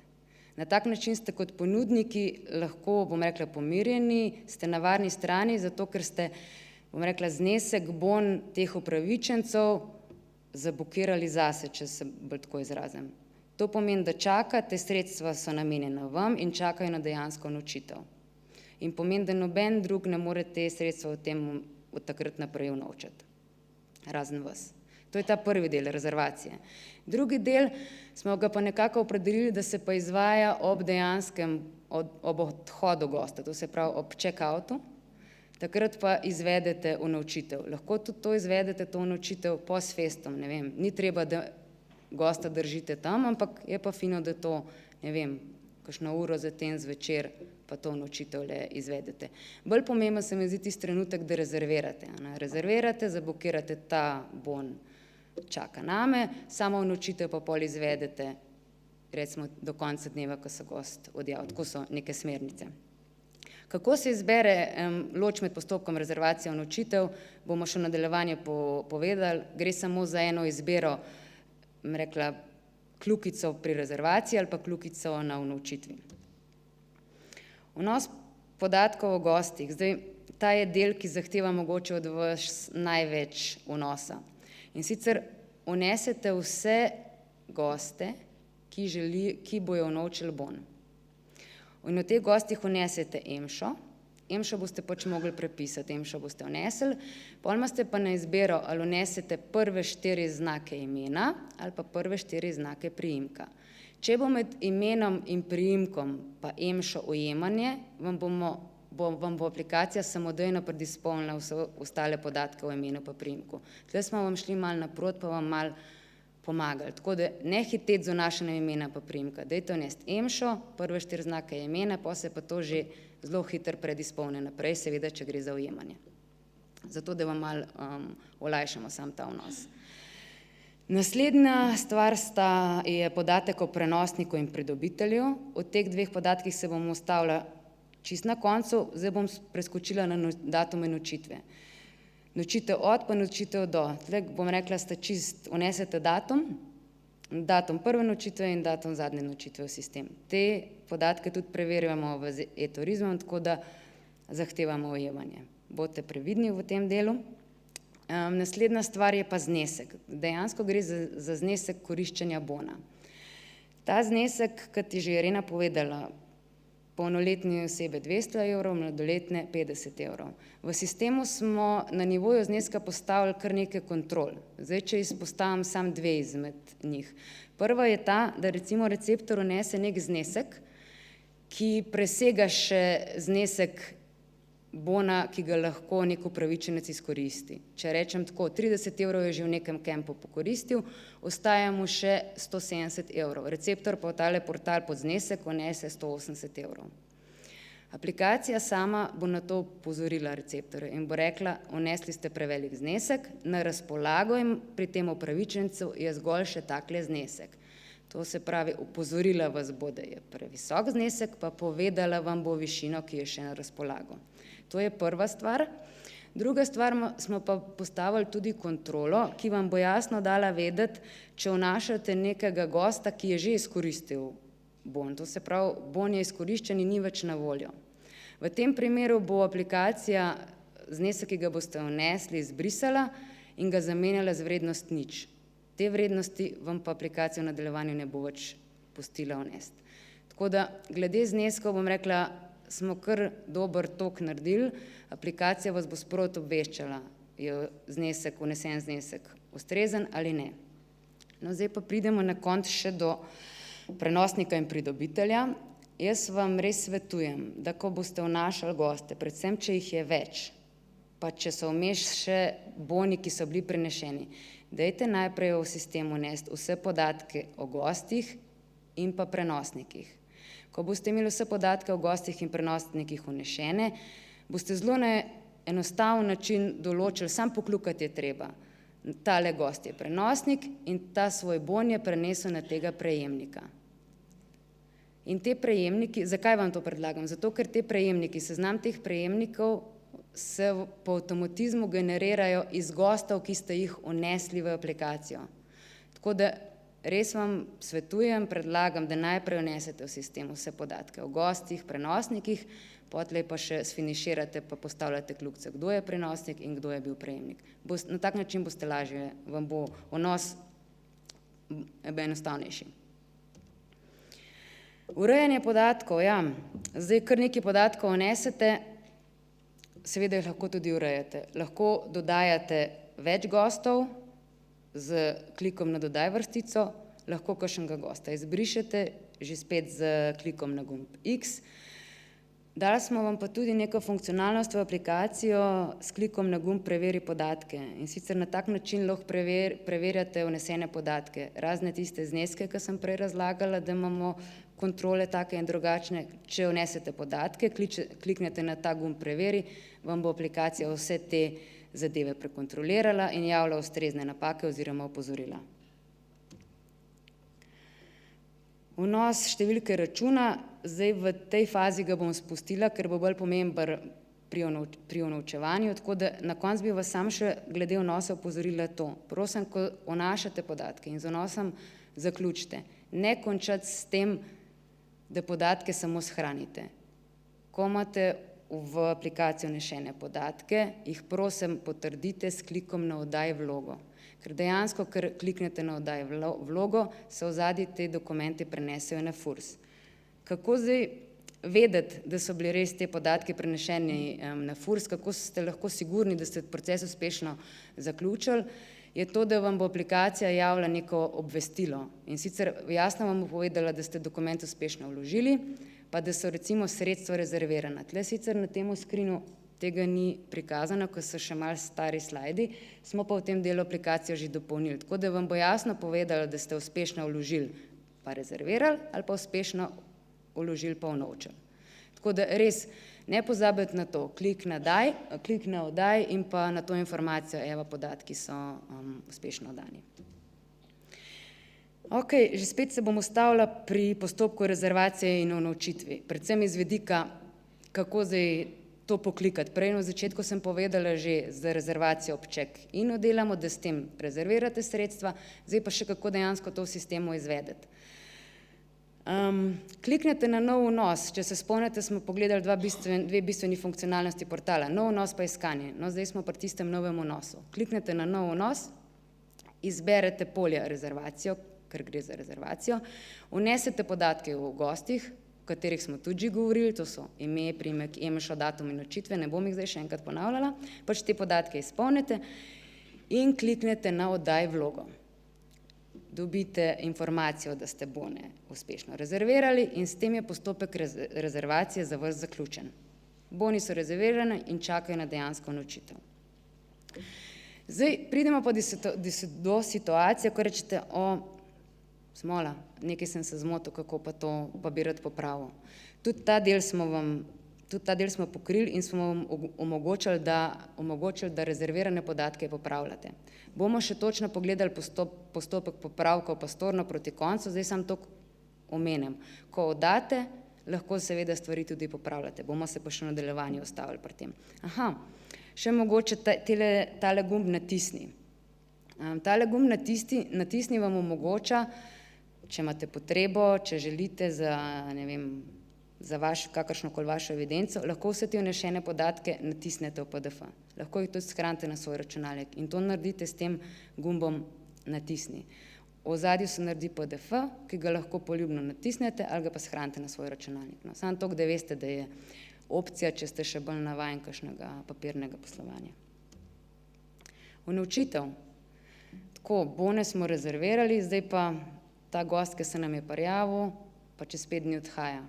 Na tak način ste kot ponudniki lahko, bom rekla, pomirjeni, ste na varni strani, zato ker ste, bom rekla, znesek bon teh upravičencev zablokirali zase, če se bolj tako izrazim. To pomeni, da čakate, sredstva so namenjena vam in čakajo na dejansko unovčitev. In pomeni, da noben drug ne more te sredstva od takrat naprej unovčati, razen vas. To je ta prvi del rezervacije. Drugi del smo ga pa nekako opredelili, da se pa izvaja ob dejanskem, ob odhodu gosta, to se pravi ob check-outu, takrat pa izvedete unovčitev. Lahko tudi to izvedete, to unovčitev post festum, ne vem, ni treba, da gosta držite tam, ampak je pa fino, da to, ne vem, kakšno uro zatem zvečer pa to unovčitev le izvedete. Bolj pomembno se mi zdi tisti trenutek, da rezervirate. Rezervirate, zablokirate ta bon, čaka name, samo unovčitev pa pol izvedete, recimo do konca dneva, ko se gost odjavi. Tako so neke smernice. Kako se izbere loč med postopkom rezervacije in unovčitev, bomo še v nadaljevanju povedali. Gre samo za eno izbiro, rekla, kljukico pri rezervaciji ali pa kljukico na unovčitvi. Vnos podatkov o gostih. Zdaj, ta je del, ki zahteva mogoče od vas največ vnosa. In sicer vnesete vse goste, ki bojo unovčili bon. In v teh gostih vnesete EMŠO, EMŠO boste pač mogli prepisati, EMŠO boste vnesli, potem imate pa na izbiro, ali vnesete prve 4 znake imena ali pa prve 4 znake priimka. Če bo med imenom in priimkom pa EMŠO ujemanje, vam bo aplikacija samodejno predizpolnila vse ostale podatke o imenu pa priimku. Tukaj smo vam šli malo naproti, pa vam malo pomagali. Tako da ne hiteti z vnašanjem imena pa priimka. Dajte vnesti EMŠO, prve 4 znake imena, pa se pa to že zelo hitro predizpolne naprej, seveda, če gre za ujemanje. Zato, da vam malo olajšamo sam ta vnos. Naslednja stvar je podatek o prenosniku in pridobitelju. Od teh dveh podatkih se bom ustavila čisto na koncu, zdaj bom preskočila na datum unovčitve. Nočitev od pa nočitev do. Tukaj bom rekla, sta čist, vnesete datum prve nočitve in datum zadnje nočitve v sistem. Te podatke tudi preverjamo v e-turizmu, tako da zahtevamo ujemanje. Bodite previdni v tem delu. Naslednja stvar je pa znesek. Dejansko gre za znesek koriščenja bona. Ta znesek, kot je že Irena povedala, polnoletne osebe 200 evrov, mladoletne 50 evrov. V sistemu smo na nivoju zneska postavili kar nekaj kontrol. Zdaj, če izpostavim sam dve izmed njih. Prva je ta, da recimo receptor vnese nek znesek, ki presega še znesek bona, ki ga lahko nek upravičenec izkoristi. Če rečem tako, 30 evrov je že v nekem kempu pokoristil, ostaja mu še 170 evrov. Receptor pa v tale portal pod znesek vnese 180 evrov. Aplikacija sama bo na to opozorila receptorje in bo rekla, vnesli ste prevelik znesek, na razpolago in pri tem upravičencu je zgolj še takle znesek. To se pravi, opozorila vas bo, da je previsok znesek, pa povedala vam bo višino, ki je še na razpolago. To je prva stvar. Druga stvar, smo pa postavili tudi kontrolo, ki vam bo jasno dala vedeti, če vnašate nekega gosta, ki je že izkoristil bon. To se pravi, bon je izkoriščen in ni več na voljo. V tem primeru bo aplikacija znesek, ki ga boste vnesli, izbrisala in ga zamenjala z vrednost 0. Te vrednosti vam pa aplikacija v nadaljevanju ne bo več pustila vnesti. Tako da, glede zneskov bom rekla, smo kar dober tok naredili, aplikacija vas bo sproti obveščala, je znesek, vnesen znesek ustrezen ali ne. No, zdaj pa pridemo na konec še do prenosnika in pridobitelja. Jaz vam res svetujem, da ko boste vnašali goste, predvsem če jih je več, pa če so vmes še boni, ki so bili prenešeni, dajte najprej v sistemu vnesti vse podatke o gostih in pa prenosnikih. Ko boste imeli vse podatke o gostih in prenosnikih vnešene, boste zelo na enostaven način določili, sam pokljukati je treba. Tale gost je prenosnik in ta svoj bon je prenesel na tega prejemnika. In te prejemniki, zakaj vam to predlagam? Zato, ker te prejemniki, seznam teh prejemnikov se po avtomatizmu generirajo iz gostov, ki ste jih vnesli v aplikacijo. Tako da res vam svetujem, predlagam, da najprej vnesete v sistem vse podatke o gostih, prenosnikih, potlej pa še sfiniširate, pa postavljate kljukice, kdo je prenosnik in kdo je bil prejemnik. Na tak način boste lažje, vam bo vnos enostavnejši. Urejanje podatkov, ja, zdaj kar nekaj podatkov vnesete, seveda jih lahko tudi urejate. Lahko dodajate več gostov z klikom na dodaj vrstico, lahko kakšnega gosta izbrišete, že spet z klikom na gumb X. Dali smo vam pa tudi neko funkcionalnost v aplikacijo s klikom na gumb preveri podatke. In sicer na tak način lahko preverjate vnesene podatke. Razne tiste zneske, ki sem prej razlagala, da imamo kontrole take in drugačne. Če vnesete podatke, kliknete na ta gumb preveri, vam bo aplikacija vse te zadeve prekontrolirala in javlja ustrezne napake oziroma opozorila. Vnos številke računa, zdaj v tej fazi ga bom spustila, ker bo bolj pomemben pri unovčevanju, tako da na koncu bi vas sam še glede vnosa opozorila to. Prosim, ko vnašate podatke in z vnosom zaključite, ne končati s tem, da podatke samo shranite. Ko imate v aplikacijo vnešene podatke, jih prosim potrdite s klikom na oddaj vlogo. Ker dejansko, ker kliknete na oddaj vlogo, se ozadje te dokumente prenesejo na FURS. Kako zdaj vedeti, da so bili res te podatke prenešeni na FURS, kako ste lahko sigurni, da ste proces uspešno zaključili, je to, da vam bo aplikacija javila neko obvestilo. In sicer jasno vam bo povedala, da ste dokument uspešno vložili, pa da so recimo sredstva rezervirana. Tle sicer na tem skrinu tega ni prikazano, ko so še malo stari slajdi, smo pa v tem delu aplikacijo že dopolnili. Tako da vam bo jasno povedala, da ste uspešno vložili pa rezervirali ali pa uspešno vložili pa vnovčili. Tako da res ne pozabiti na to, klik na oddaj in pa na to informacijo, evo podatki so uspešno oddani. Ok, že spet se bom ustavila pri postopku rezervacije in unovčitvi, predvsem iz vidika, kako zdaj to poklikati. Prej na začetku sem povedala že za rezervacijo ob check-inu delamo, da s tem rezervirate sredstva, zdaj pa še kako dejansko to v sistemu izvedeti. Kliknete na nov vnos, če se spomnite, smo pogledali dve bistveni funkcionalnosti portala, nov vnos pa iskanje. No, zdaj smo pri tistem novem vnosu. Kliknete na nov vnos, izberete polje rezervacijo, ker gre za rezervacijo, vnesete podatke o gostih, o katerih smo tudi že govorili, to so ime, priimek, EMŠO, datum in nočitve, ne bom jih zdaj še enkrat ponavljala, pač te podatke izpolnite in kliknete na oddaj vlogo. Dobite informacijo, da ste bone uspešno rezervirali in s tem je postopek rezervacije za vas zaključen. Boni so rezervirani in čakajo na dejansko unovčitev. Zdaj pridemo pa do situacije, ko rečete, smola, nekaj sem se zmotil, kako pa to, pa bi rad popravil. Tudi ta del smo vam tudi ta del smo pokrili in smo vam omogočili, da rezervirane podatke popravljate. Bomo še točno pogledali postopek popravkov pastorno proti koncu, zdaj sam to omenim. Ko oddate, lahko seveda stvari tudi popravljate. Bomo se pa še v nadaljevanju ustavili pri tem. Še mogoče tale gumb natisni. Tale gumb natisni vam omogoča, če imate potrebo, če želite za, ne vem, za kakršnokoli vašo evidenco, lahko vse te vnešene podatke natisnete v PDF. Lahko jih tudi shranite na svoj računalnik in to naredite s tem gumbom natisni. V ozadju se naredi PDF, ki ga lahko poljubno natisnete ali ga pa shranite na svoj računalnik. No, samo toliko, da veste, da je opcija, če ste še bolj navajen kakšnega papirnega poslovanja. Unovčitev. Tako, bone smo rezervirali, zdaj pa ta gost, ki se nam je prijavil, pa čez 5 dni odhaja.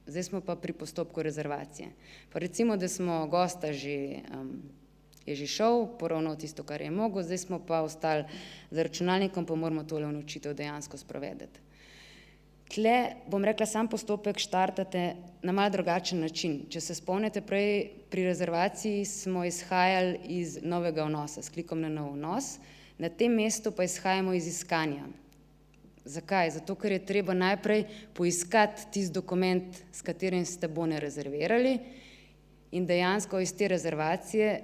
Zdaj smo pa pri postopku rezervacije. Pa recimo, da smo gosta je že šel, poravnal tisto, kar je mogel, zdaj smo pa ostali za računalnikom, pa moramo tole unovčitev dejansko sprovedeti. Tle, bom rekla, sam postopek štartate na malo drugačen način. Če se spomnite, prej pri rezervaciji smo izhajali iz novega vnosa, s klikom na nov vnos, na tem mestu pa izhajamo iz iskanja. Zakaj? Zato, ker je treba najprej poiskati tisti dokument, s katerim ste bone rezervirali in dejansko iz te rezervacije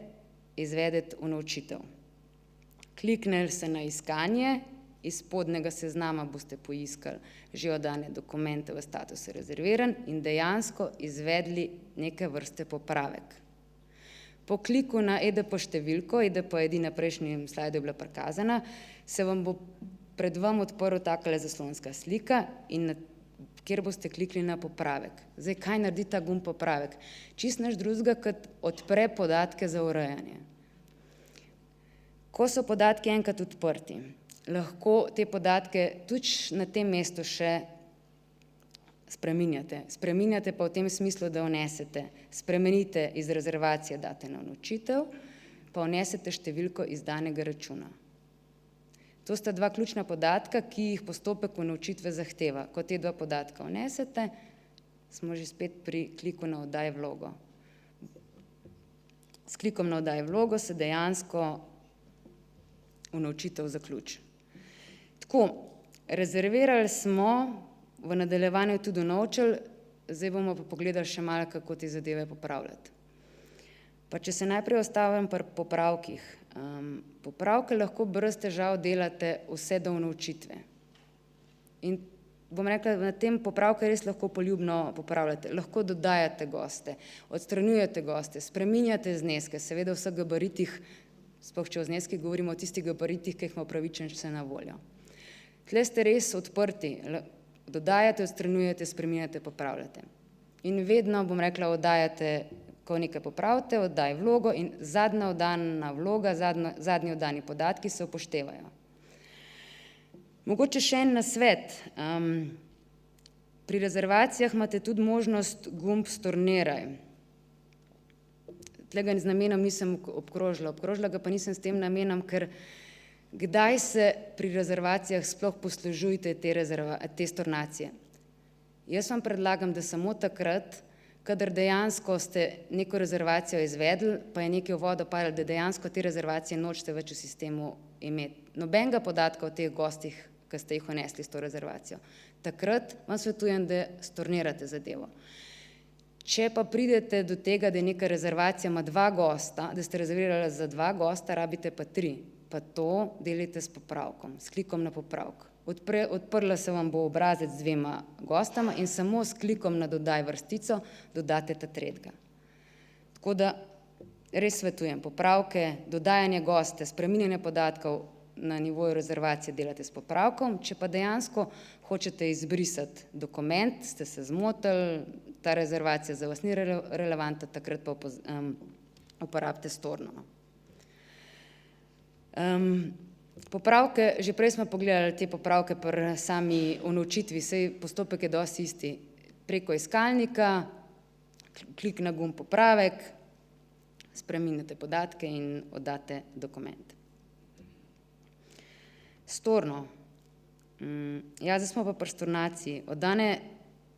izvedeti unovčitev. Kliknili se na iskanje, iz spodnjega seznama boste poiskali že oddane dokumente v statusu rezerviran in dejansko izvedli neke vrste popravek. Po kliku na EDP številko, EDP na prejšnjem slajdu je bila prikazana, se vam bo pred vam odprl takole zaslonska slika in kjer boste klikli na popravek. Zdaj, kaj naredi ta gumb popravek? Čist nič drugega, kot odpre podatke za urejanje. Ko so podatki enkrat odprti, lahko te podatke tudi na tem mestu še spreminjate. Spreminjate pa v tem smislu, da vnesete, spremenite iz rezervacije, date na unovčitev, pa vnesete številko izdanega računa. To sta dva ključna podatka, ki jih postopek unovčitve zahteva. Ko te dva podatka vnesete, smo že spet pri kliku na oddaj vlogo. S klikom na oddaj vlogo se dejansko unovčitev zaključi. Tako, rezervirali smo, v nadaljevanju tudi unovčili, zdaj bomo pa pogledali še malo, kako te zadeve popravljati. Pa če se najprej ostavim pri popravkih. Popravke lahko brez težav delate vse do unovčitve. In bom rekla, na tem popravke res lahko poljubno popravljate. Lahko dodajate goste, odstranjujete goste, spreminjate zneske, seveda v vseh gabaritih, sploh če o zneskih govorimo, o tistih gabaritih, ki jih ima upravičenec na voljo. Tle ste res odprti, dodajate, odstranjujete, spreminjate, popravljate. In vedno, bom rekla, oddajate, ko nekaj popravite, oddaj vlogo in zadnja oddana vloga, zadnji oddani podatki se upoštevajo. Mogoče še en nasvet. Pri rezervacijah imate tudi možnost gumb storniraj. Tlega z namenom nisem obkrožila ga pa nisem s tem namenom, ker kdaj se pri rezervacijah sploh poslužujete te stornacije. Jaz vam predlagam, da samo takrat, kadar dejansko ste neko rezervacijo izvedli, pa je nekaj v vodo padlo, da dejansko te rezervacije nočete več v sistemu imeti. Nobenega podatka o teh gostih, ki ste jih vnesli s to rezervacijo. Takrat vam svetujem, da stornirate zadevo. Če pa pridete do tega, da je neka rezervacija ima 2 gosta, da ste rezervirali za 2 gosta, rabite pa 3, pa to delite s popravkom, s klikom na popravek. Odprla se vam bo obrazec z 2 gostama in samo s klikom na dodaj vrstico dodate ta tretjega. Tako da res svetujem, popravke, dodajanje goste, spreminjanje podatkov na nivoju rezervacije delate s popravkom, če pa dejansko hočete izbrisati dokument, ste se zmotili, ta rezervacija za vas ni relevantna, takrat pa uporabite storno. Popravke, že prej smo pogledali te popravke pri sami unovčitvi, saj postopek je dosti isti. Preko iskalnika, klik na gumb popravek, spreminjate podatke in oddate dokument. Storno. Ja, zdaj smo pa pri stornaciji. Oddane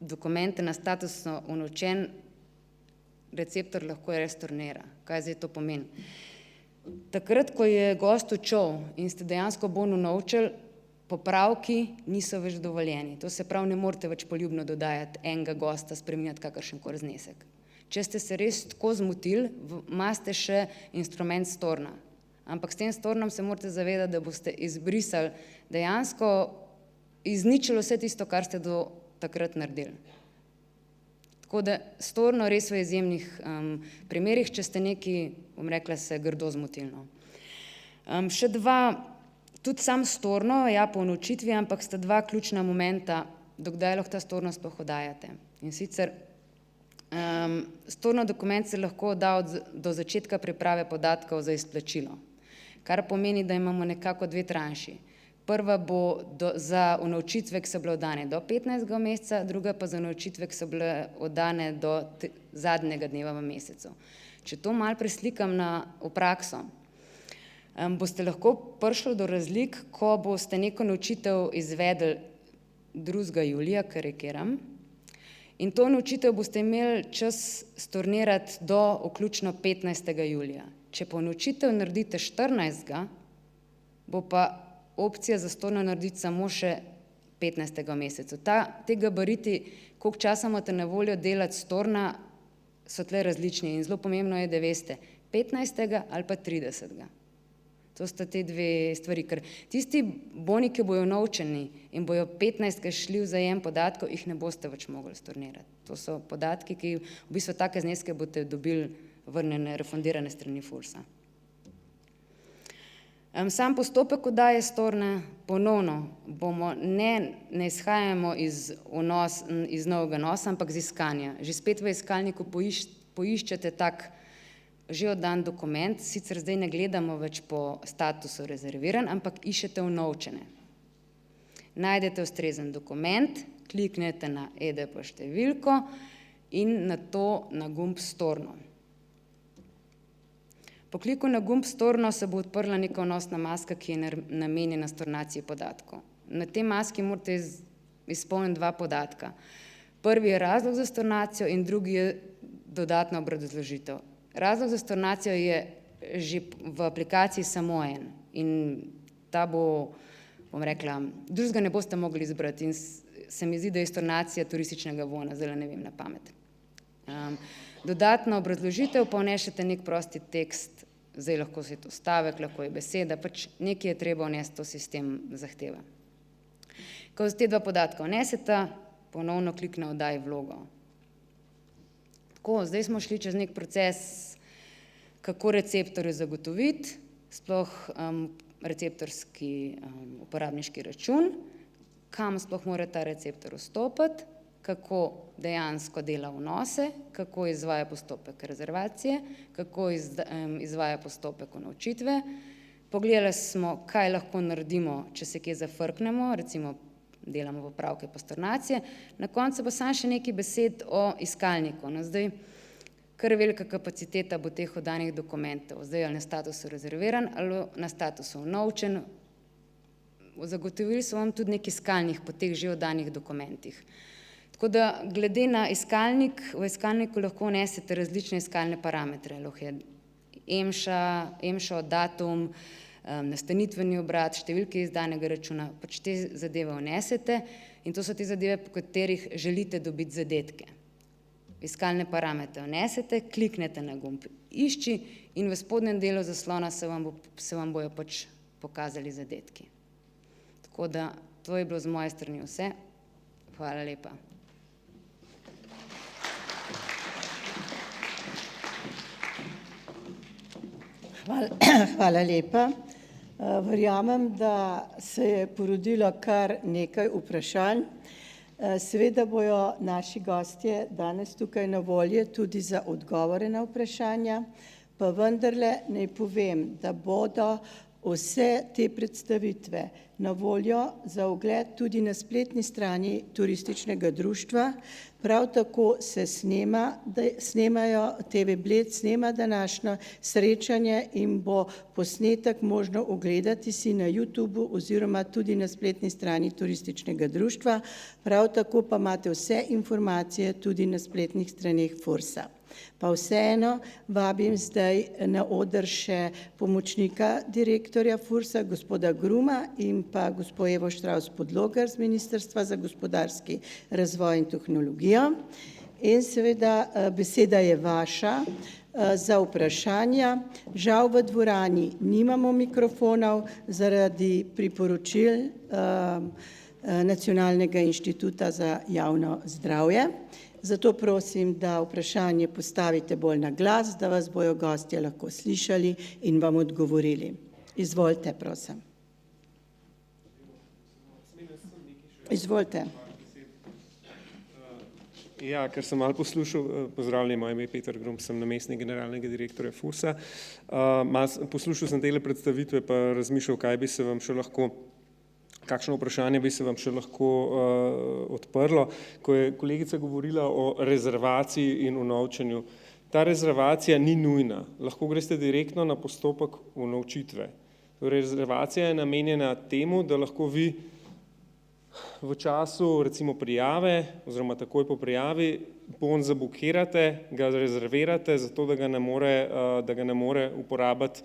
dokumente na statusno unovčen receptor lahko res stornira. Kaj zdaj to pomeni? Takrat, ko je gost odšel in ste dejansko bon unovčili, popravki niso več dovoljeni. To se pravi, ne morete več poljubno dodajati enega gosta, spreminjati kakršenkoli znesek. Če ste se res tako zmotili, imate še instrument storna. Ampak s tem stornom se morate zavedati, da boste izbrisali, dejansko izničili vse tisto, kar ste do takrat naredili. Tako da storno res v izjemnih primerih, če ste neki, bom rekla, se grdo zmotili. Še dva, tudi sam storno, ja, po unovčitvi, ampak sta dva ključna momenta, dokdaj lahko ta storno sploh oddajate. In sicer storno dokument se lahko odda do začetka priprave podatkov za izplačilo, kar pomeni, da imamo nekako dve tranši. Prva bo za unovčitve, ki so bile oddane do 15. meseca, druga pa za unovčitve, ki so bile oddane do zadnjega dneva v mesecu. Če to malo preslikam v prakso, boste lahko prišli do razlik, ko boste neko unovčitev izvedli 2. julija, karikiram, in to unovčitev boste imeli čas stornirati do vključno 15. julija. Če pa unovčitev naredite 14. bo pa opcija za storno narediti samo še 15. mesecu. Te gabariti, koliko časa imate na voljo delati storna, so tle različni in zelo pomembno je, da veste 15. ali pa 30. To sta te dve stvari, ker tisti boni, ki bojo unovčeni in bojo 15. šli v zajem podatkov, jih ne boste več mogli stornirati. To so podatki, ki v bistvu take zneske boste dobili vrnjene, refundirane strani FURS-a. Sam postopek oddaje storna, ponovno bomo, ne izhajamo iz novega nosa, ampak iz iskanja. Že spet v iskalniku poiščete tak že oddan dokument, sicer zdaj ne gledamo več po statusu rezerviran, ampak iščete unovčene. Najdete ustrezen dokument, kliknete na EDP številko in nato na gumb storno. Po kliku na gumb storno se bo odprla neka vnosna maska, ki je namenjena stornaciji podatkov. Na tej maski morate izpolniti dva podatka. Prvi je razlog za stornacijo in drugi je dodatna obrazložitev. Razlog za stornacijo je že v aplikaciji samo en in ta bo, bom rekla, drugega ne boste mogli izbrati in se mi zdi, da je stornacija turističnega bona, zdaj ne vem na pamet. Dodatna obrazložitev, pa vnešete nek prosti tekst, zdaj lahko se to stavek, lahko je beseda, pač nekaj je treba vnesti, to sistem zahteva. Ko te dva podatka vneseta, ponovno klikne oddaj vlogo. Tako, zdaj smo šli čez nek proces, kako receptorju zagotoviti, sploh receptorski uporabniški račun, kam sploh mora ta receptor vstopiti, kako dejansko dela vnose, kako izvaja postopek rezervacije, kako izvaja postopek unovčitve. Pogledali smo, kaj lahko naredimo, če se kje zafrknemo, recimo delamo popravke pa stornacije. Na koncu pa samo še nekaj besed o iskalniku. No, zdaj, kar velika kapaciteta bo teh oddanih dokumentov, zdaj ali na statusu rezerviran ali na statusu unovčen. Zagotovili so vam tudi nek iskalnik po teh že oddanih dokumentih. Tako da glede na iskalnik, v iskalniku lahko vnesete različne iskalne parametre, lahko je EMŠO, datum, nastanitveni obrat, številke izdanega računa, pač te zadeve vnesete in to so te zadeve, po katerih želite dobiti zadetke. Iskalne parametre vnesete, kliknete na gumb išči in v spodnjem delu zaslona se vam bojo pač pokazali zadetki. Tako da to je bilo z moje strani vse. Hvala lepa. Hvala lepa. Verjamem, da se je porodilo kar nekaj vprašanj. Seveda bojo naši gostje danes tukaj na voljo tudi za odgovore na vprašanja, pa vendarle naj povem, da bodo vse te predstavitve na voljo za ogled tudi na spletni strani turističnega društva. Prav tako se snemajo, TV Bled snema današnjo srečanje in bo posnetek možno ogledati si na YouTubu oziroma tudi na spletni strani turističnega društva. Prav tako pa imate vse informacije tudi na spletnih straneh FURS-a. Pa vseeno vabim zdaj na oder še pomočnika direktorja FURS-a, gospoda Gruma in pa gospo Evo Štravs-Podlogar z Ministrstva za gospodarski razvoj in tehnologijo. In seveda beseda je vaša za vprašanja. Žal v dvorani nimamo mikrofonov zaradi priporočil Nacionalnega inštituta za javno zdravje. Zato prosim, da vprašanje postavite bolj na glas, da vas bojo gostje lahko slišali in vam odgovorili. Izvolite, prosim. Izvolite. Ja, ker sem malo poslušal, pozdravljeni, moje ime je Peter Grum, sem namestnik generalnega direktorja FURS-a. Poslušal sem tele predstavitve, pa razmišljal, kaj bi se vam še lahko, kakšno vprašanje bi se vam še lahko odprlo. Ko je kolegica govorila o rezervaciji in unovčenju, ta rezervacija ni nujna, lahko greste direktno na postopek unovčitve. Rezervacija je namenjena temu, da lahko vi v času recimo prijave oziroma takoj po prijavi bon zabukirate, ga rezervirate, zato da ga ne more uporabiti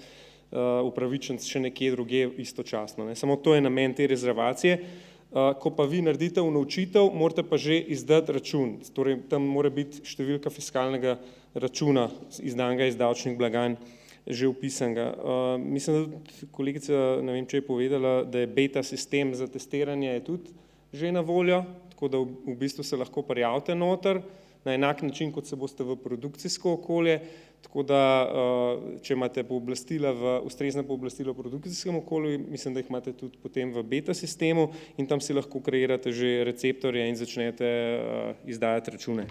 upravičenec še nekje drugje istočasno. Samo to je namen te rezervacije. Ko pa vi naredite unovčitev, morate pa že izdati račun, torej tam mora biti številka fiskalnega računa izdanega iz davčnih blagajn že upisanega. Mislim, da kolegica, ne vem, če je povedala, da je beta sistem za testiranje je tudi že na voljo, tako da v bistvu se lahko prijavite noter na enak način, kot se boste v produkcijsko okolje, tako da če imate ustrezna pooblastila v produkcijskem okolju, mislim, da jih imate tudi potem v beta sistemu in tam si lahko kreirate že receptorje in začnete izdajati račune.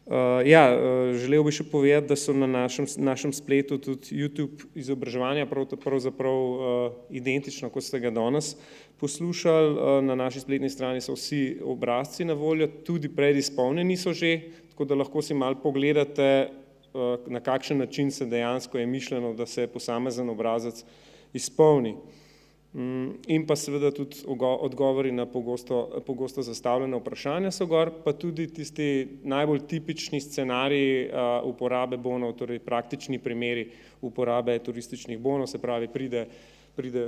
Želel bi še povedati, da so na našem spletu tudi YouTube izobraževanja pravzaprav identično, kot ste ga danes poslušali. Na naši spletni strani so vsi obrazci na voljo, tudi predizpolnjeni so že, tako da lahko si malo pogledate, na kakšen način se dejansko je mišljeno, da se posamezen obrazec izpolni. In pa seveda tudi odgovori na pogosto zastavljene vprašanja so gor, pa tudi tisti najbolj tipični scenariji uporabe bonov, torej praktični primeri uporabe turističnih bonov, se pravi pride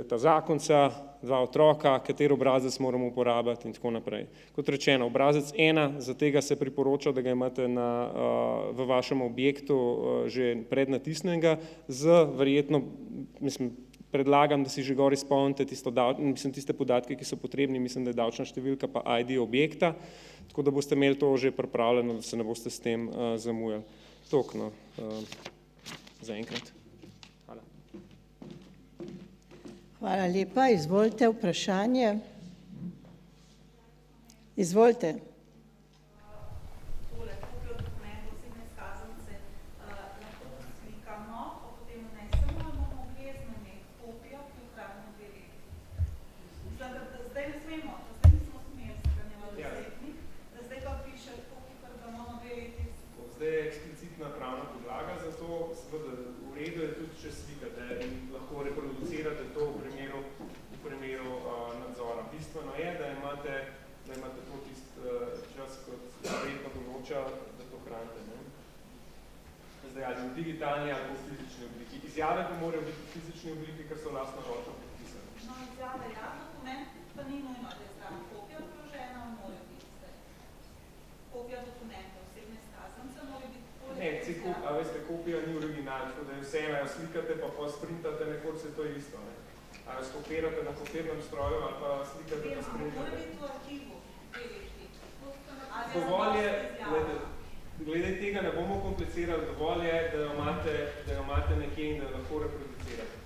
ta zakonca, 2 otroka, kateri obrazec moramo uporabiti in tako naprej. Kot rečeno, obrazec 1, za tega se priporoča, da ga imate v vašem objektu že prednatisnenega verjetno, predlagam, da si že gor izpolnite tiste podatke, ki so potrebni, mislim, da je davčna številka pa ID objekta, tako da boste imeli to že pripravljeno, da se ne boste s tem zamujali. Toliko, zaenkrat. Hvala. Hvala lepa. Izvolite vprašanje. Izvolite. Zdaj je eksplicitna pravna podlaga, zato seveda v redu je tudi, če slikate in lahko reproducirate to v primeru nadzora. Bistveno je, da imate to čas, kot verjetno določa, da to hranite. Zdaj, ali v digitalni ali v fizični obliki. Izjave pa morajo biti v fizični obliki, ker so lastnoročno podpisane. No, izjave dokument, pa ni nujno, da je zraven kopija vložena, mora biti zdaj. Kopija dokumenta, osebne izkaznice, mora biti a veste, kopija ni original, tako da je vseeno, jo slikate, pa sprintate, nekoč se to je isto. A jo skopirate na papirnem stroju ali pa slikate na sprintate. Mora biti v arhivu, dovolj je, glede tega ne bomo komplicirali, dovolj je, da jo imate nekje in da jo lahko reproducirate.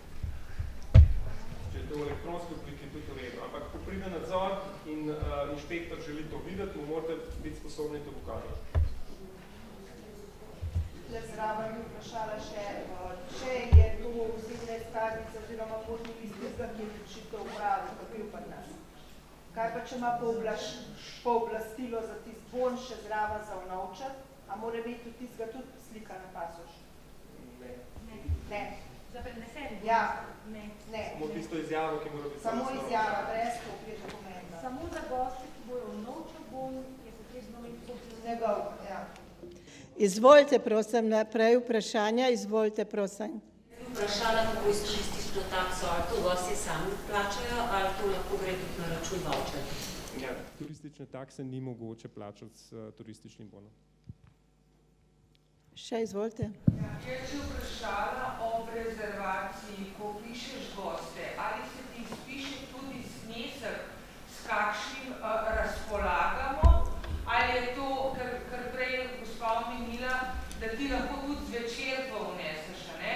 Če je to v elektronski obliki, tudi v redu. Ampak ko pride nadzor in inšpektor želi to videti, mu morate biti sposobni to pokazati. Zraven bi vprašala še, če je to osebna izkaznica oziroma potni list, ki je rešitev upravi, pa bil pa nas. Kaj pa, če ima pooblastilo za tist bon še zraven za unovčati, a mora biti tudi tistega tudi slika na pasoš? Ne. Ne. Ja. Ne. Samo tisto izjavo, ki mora biti samo izjava, brez kopije dokumenta. Samo za goste, ki bojo unovčal bon, je potrebno imeti njegov, ja. Izvolite, prosim, naprej vprašanja, izvolite, prosim. Vprašala, kako izkoristiti to takso, ali to gostje sami plačajo, ali to lahko gre tudi na račun voucherja? Ja, turistične takse ni mogoče plačati s turističnim bonom. Še izvolite. Jaz si vprašala ob rezervaciji, ko pišeš goste, ali se ti izpiše tudi znesek, s kakšnim razpolagamo, ali je to, kar prej je gospa omenila, da ti lahko tudi zvečer to vneseš, ne?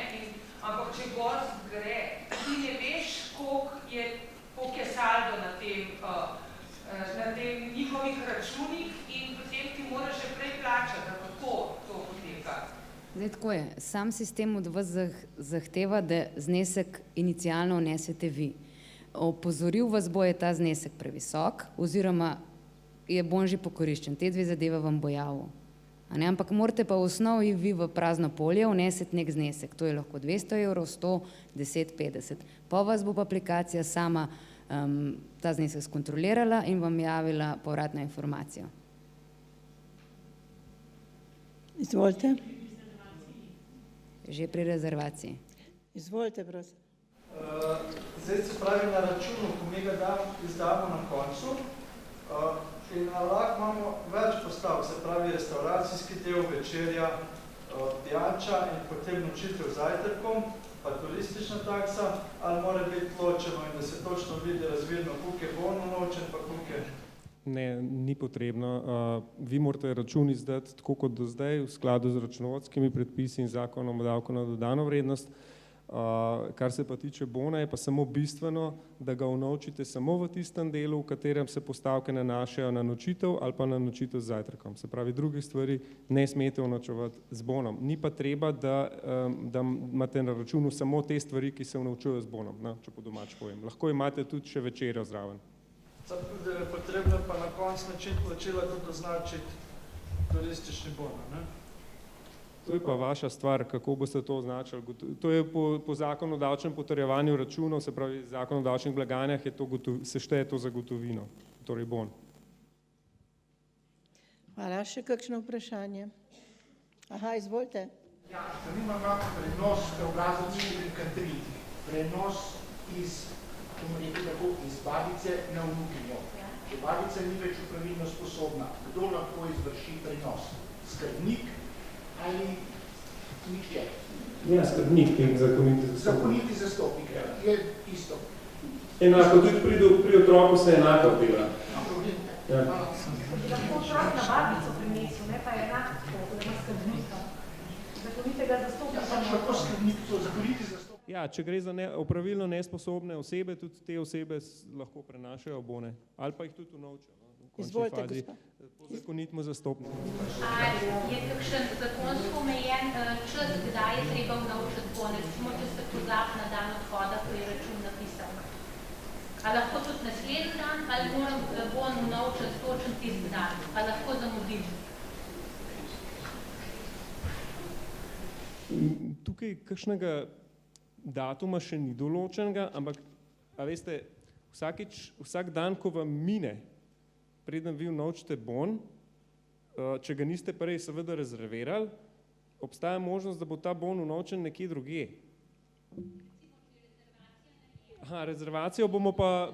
Ampak če gost gre, ti ne veš, koliko je saldo na tem njihovih računih in potem ti moraš že prej plačati, kako to poteka. Zdaj tako je, sam sistem od vas zahteva, da znesek inicialno vnesete vi. Opozoril vas bo, je ta znesek previsok oziroma je bon že pokoriščen, te dve zadeve vam bo javil. Ampak morate pa v osnovi vi v prazno polje vneseti nek znesek, to je lahko 200 evrov, 100, 10, 50. Pa vas bo pa aplikacija sama ta znesek skontrolirala in vam javila povratno informacijo. Izvolite. Že pri rezervaciji. Izvolite, prosim. Zdaj se pravi na računu, ko mi ga izdamo na koncu, in lahko imamo več postav, se pravi restauracijski del, večerja, pijača in potem nočitev z zajtrkom, pa turistična taksa, ali mora biti ločeno in da se točno vidi razvidno, koliko je bon unovčen, pa koliko je. Ne, ni potrebno. Vi morate račun izdati tako kot do zdaj v skladu z računovodskimi predpisi in zakonom o davku na dodano vrednost. Kar se pa tiče bona, je pa samo bistveno, da ga unovčite samo v tistem delu, v katerem se postavke nanašajo na nočitev ali pa na nočitev z zajtrkom. Se pravi, drugih stvari ne smete unovčevati z bonom. Ni pa treba, da imate na računu samo te stvari, ki se unovčujejo z bonom, če po domač povem. Lahko imate tudi še večerjo zraven. Da je potrebno pa na konc način plačila tudi označiti turistični bon, ne? To je pa vaša stvar, kako boste to označili. To je po zakonu o davčnem potrjevanju računov, se pravi zakon o davčnih blagajnah, se šteje to za gotovino, torej bon. Hvala, še kakšno vprašanje? Aha, izvolite. Ja, zanima me prenos preobrazov številka 3, prenos iz babice na vnukinjo. Če babica ni več upravilno sposobna, kdo lahko izvrši prenos? Skrbnik ali nihče? Ja, skrbnik in zakoniti zastopnik. Zakoniti zastopnik, je isto. Enako, tudi pri otroku se enako dela. Lahko otrok na babico prinesel, ne pa enako, da ima skrbnika. Zakonitega zastopnika. Lahko skrbnik, to zakoniti zastopnik. Ja, če gre za opravilno nesposobne osebe, tudi te osebe lahko prenašajo bone. Ali pa jih tudi unovčijo. Izvolite, gospa. Po zakonitmu zastopniku. Ali je kakšen zakonsko omejen čas, kdaj je treba unovčiti bone? Recimo, če se pozabi na dan odhoda, ko je račun napisan. Ali lahko tudi naslednji dan, ali moram bon unovčiti točen tisti dan? Ali lahko zamudim? Tukaj kakšnega datuma še ni določenega, ampak, a veste, vsak dan, ko vam mine, preden vi unovčite bon, če ga niste prej seveda rezervirali, obstaja možnost, da bo ta bon unovčen nekje drugje. Rezervacijo bomo pa,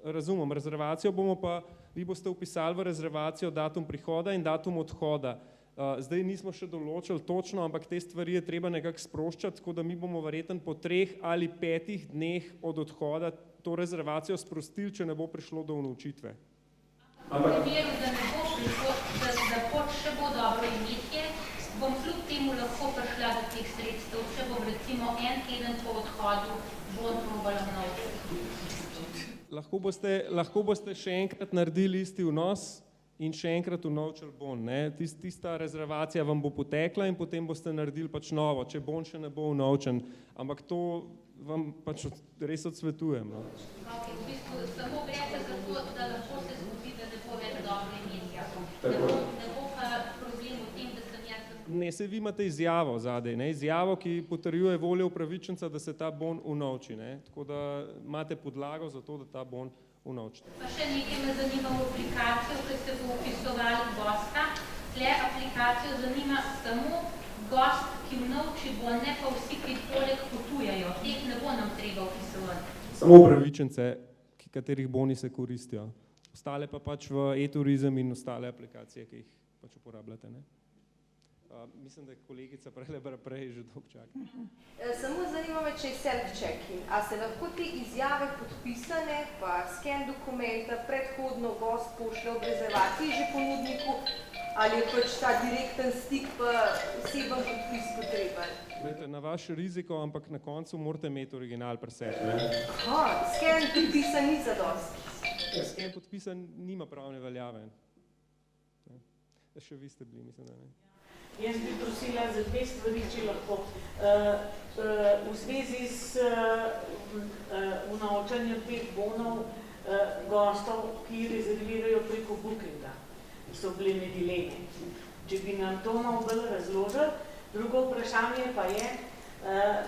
razumem, rezervacijo bomo pa, vi boste vpisali v rezervacijo datum prihoda in datum odhoda. Zdaj nismo še določili točno, ampak te stvari je treba nekako sproščati, tako da mi bomo verjetno po 3 ali 5 dneh od odhoda to rezervacijo sprostili, če ne bo prišlo do unovčitve. V primeru, da ne bo prišlo, da pot še bo dobro imetje, bom kljub temu lahko prišla do teh sredstev, če bom recimo en teden po odhodu bon probala unovčiti. Lahko boste še enkrat naredili isti vnos in še enkrat unovčili bon. Tista rezervacija vam bo potekla in potem boste naredili pač novo, če bon še ne bo unovčen. Ampak to vam pač res odsvetujem. V bistvu samo gre se za to, da lahko se zgodi, da ne bo več dobro imetja. Ne bo pa problem v tem, da sem jaz... Ne, se vi imate izjavo zadaj, izjavo, ki potrjuje voljo upravičenca, da se ta bon unovči. Tako da imate podlago za to, da ta bon unovčite. Pa še nekaj me zanima v aplikacijo, ko ste bo vpisovali gosta, tle aplikacijo zanima samo gost, ki vnovči bo, ne pa vsi, ki poleg potujejo. Teh ne bo nam treba vpisovati. Samo upravičence, katerih boni se koristijo. Ostale pa pač v e-turizem in ostale aplikacije, ki jih pač uporabljate. Ne? Mislim, da je kolegica prej že dolgo čaka. Samo zanima me, če je self-checking. A se lahko te izjave podpisane, pa sken dokumenta, predhodno gost pošlje ob rezervaciji že ponudniku, ali je pač ta direkten stik pa oseben podpis potreben? Na vaš riziko, ampak na koncu morate imeti original pri sebi. Sken podpisan ni zadosti. Sken podpisan nima pravne veljave. Še vi ste bili, mislim, da ne. Jaz bi prosila za dve stvari, če lahko. V zvezi s unovčanjem teh bonov gostov, ki rezervirajo preko Bookinga, so bile med dileme. Če bi nam to malo bolj razložili. Drugo vprašanje pa je,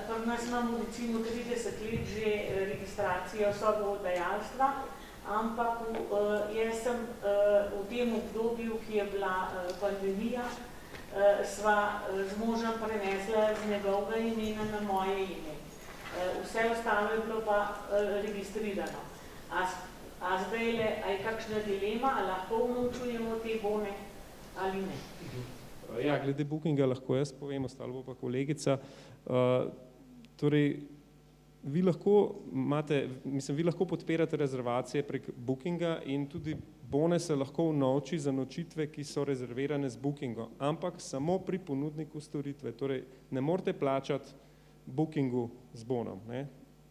pri nas imamo recimo 30 let že registracijo sobodajalstva, ampak jaz sem v tem obdobju, ki je bila pandemija, sva z možem prenesla z njegovega imena na moje ime. Vse ostalo je bilo pa registrirano. A zdajle, a je kakšna dilema, a lahko unovčujemo te bone ali ne? Ja, glede Bookinga lahko jaz povem, ostalo bo pa kolegica. Torej, vi lahko podpirate rezervacije prek Bookinga in tudi bone se lahko unovči za nočitve, ki so rezervirane z Bookingom, ampak samo pri ponudniku storitve. Torej, ne morete plačati Bookingu z bonom. Ne?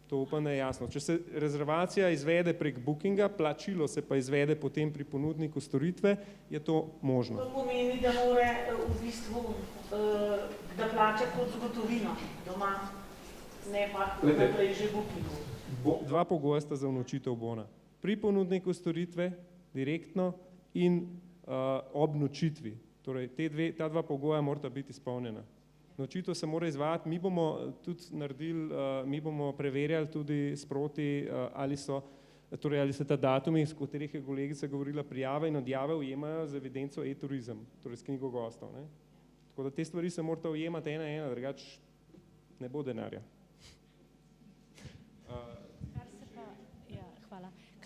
To upam, da je jasno. Če se rezervacija izvede prek Bookinga, plačilo se pa izvede potem pri ponudniku storitve, je to možno. To pomeni, da mora v bistvu, da plača kot zgotovino doma, ne pa naprej že Bookingu. Dva pogoja sta za unovčitev bona. Pri ponudniku storitve direktno in ob nočitvi. Torej, ta dva pogoja morata biti izpolnjena. Nočitev se mora izvajati, mi bomo tudi naredili, mi bomo preverjali tudi sproti, ali se ta datumi, s katerih je kolegica govorila, prijave in odjave ujemajo z evidenco e-turizem, torej s knjigo gostov. Ne? Tako da te stvari se morata ujemati ena, drugač ne bo denarja.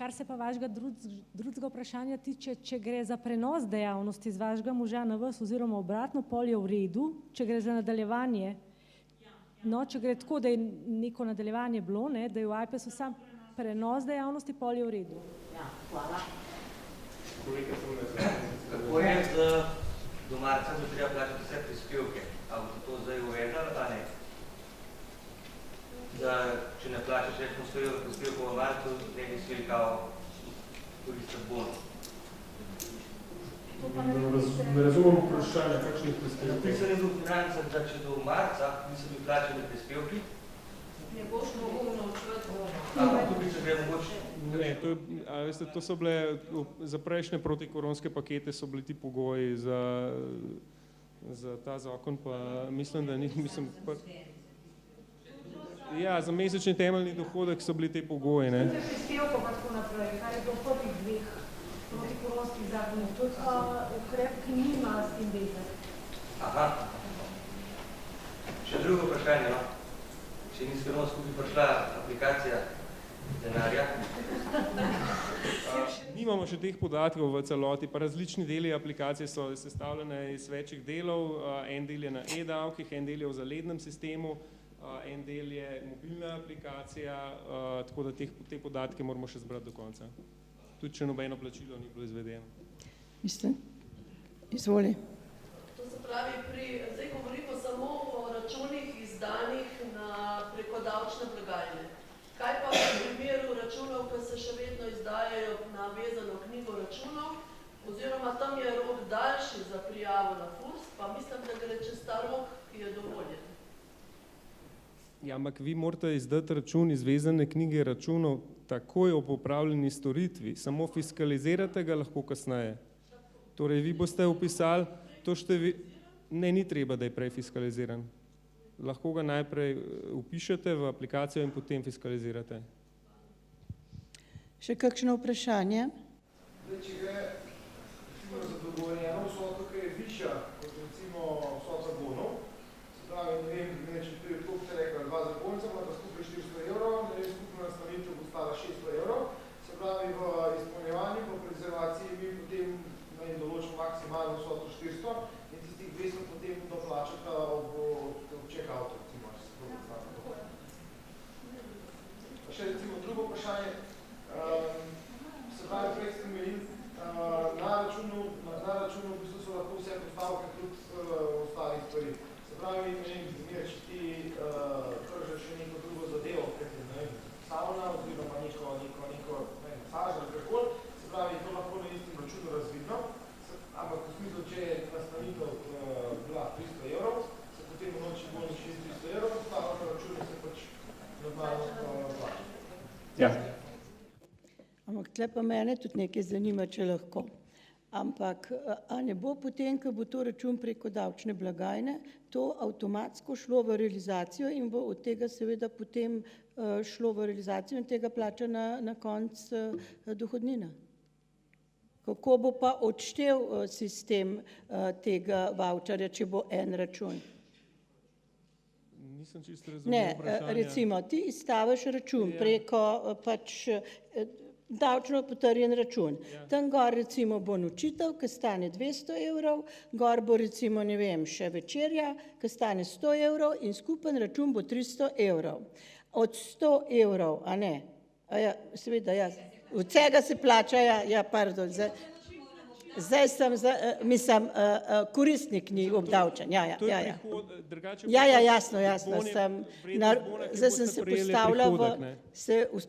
Kar se pa vašega drugega vprašanja tiče, če gre za prenos dejavnosti z vašega moža na vas oziroma obratno, pol je v redu, če gre za nadaljevanje. No, če gre tako, da je neko nadaljevanje bilo, ne, da je v iPasu sam prenos dejavnosti, pol je v redu. Ja, hvala. Kako je do marca, da treba plačati vse prispevke? A bo to zdaj uvedla, a ne? Da, če ne plačaš recimo prispevkov v marcu, ne bi smeli kao koristiti bonov. Ne razumem vprašanja, kakšnih prispevkov. Napisali v financah, da če do marca niso bi plačali prispevki, ne boš mogel unovčevati bonov. To bi se gre mogoče. Ne, to so bile, za prejšnje protikoronske pakete so bili ti pogoji za ta zakon, pa mislim, da nisem... Ja, za mesečni temeljni dohodek so bili te pogoji, ne. Prispevkov pa tako naprej, kar je do prvih dveh protikoronskih zakonov. To je ukrep, ki nima s tem veze. Aha. Še drugo vprašanje, no. Če ni skrbno skupaj prišla aplikacija denarja. Nimamo še teh podatkov v celoti, pa različni deli aplikacije so sestavljene iz večjih delov, en del je na e-davkih, en del je v zalednem sistemu, en del je mobilna aplikacija, tako da te podatke moramo še zbrati do konca. Tudi če nobeno plačilo ni bilo izvedeno. Izvoli. To se pravi, zdaj govorimo samo o računih izdanih preko davčne blagajne. Kaj pa v primeru računov, ki se še vedno izdajajo na vezano knjigo računov, oziroma tam je rok daljši za prijavo na FURS, pa mislim, da gre čez ta rok, ki je dovoljen. Ja, ampak vi morate izdati račun iz vezane knjige računov takoj ob opravljeni storitvi, samo fiskalizirate ga lahko kasneje. Torej, vi boste vpisali to ne, ni treba, da je prej fiskaliziran. Lahko ga najprej vpišete v aplikacijo in potem fiskalizirate. Še kakšno vprašanje? Če gre za dogovorjeno vsoto, ki je višja kot recimo vsota bonov. Se pravi, ne vem, če prije tako ste rekli, 2 zakonca, imate skupaj 400 evrov, ne vem, skupna nastanitev bo stala 600 evrov. Se pravi, v izpolnjevanju, v prezervaciji mi potem določimo maksimalno vsoto 400 in tistih 200 potem doplačata ob check-outu, recimo, če se to predstavlja. Še recimo drugo vprašanje, se pravi, prej ste imeli, na računu v bistvu so lahko vse postavke tudi ostalih stvari. Se pravi, ne vem, če ti tržeš še neko drugo zadevo, sauna oziroma neko masaž ali kakor, se pravi, to lahko na istem računu razvidno, ampak v smislu, če je nastanitev bila 300 evrov, se potem v noči bolj še 300 evrov, ostalo na računu se pač normalno plača. Ja. Ampak tle pa mene tudi nekaj zanima, če lahko. Ampak a ne bo potem, ko bo to račun preko davčne blagajne, to avtomatsko šlo v realizacijo in bo od tega seveda potem šlo v realizacijo in tega plača na konc dohodnina? Kako bo pa odštel sistem tega vavčarja, če bo en račun? Nisem čisto razumel Ne, vprašanja. recimo, ti izstaviš račun preko pač davčno potrjen račun. Tam gor recimo bo nočitev, ki stane 200 evrov, gor bo recimo, ne vem, še večerja, ki stane 100 evrov in skupen račun bo 300 evrov. Od 100 evrov, a ne? A ja, seveda, ja. Od vsega se plača, ja, pardon, zdaj sem, mislim, koristnik ni obdavčen, ja. Ja, jasno, zdaj sem se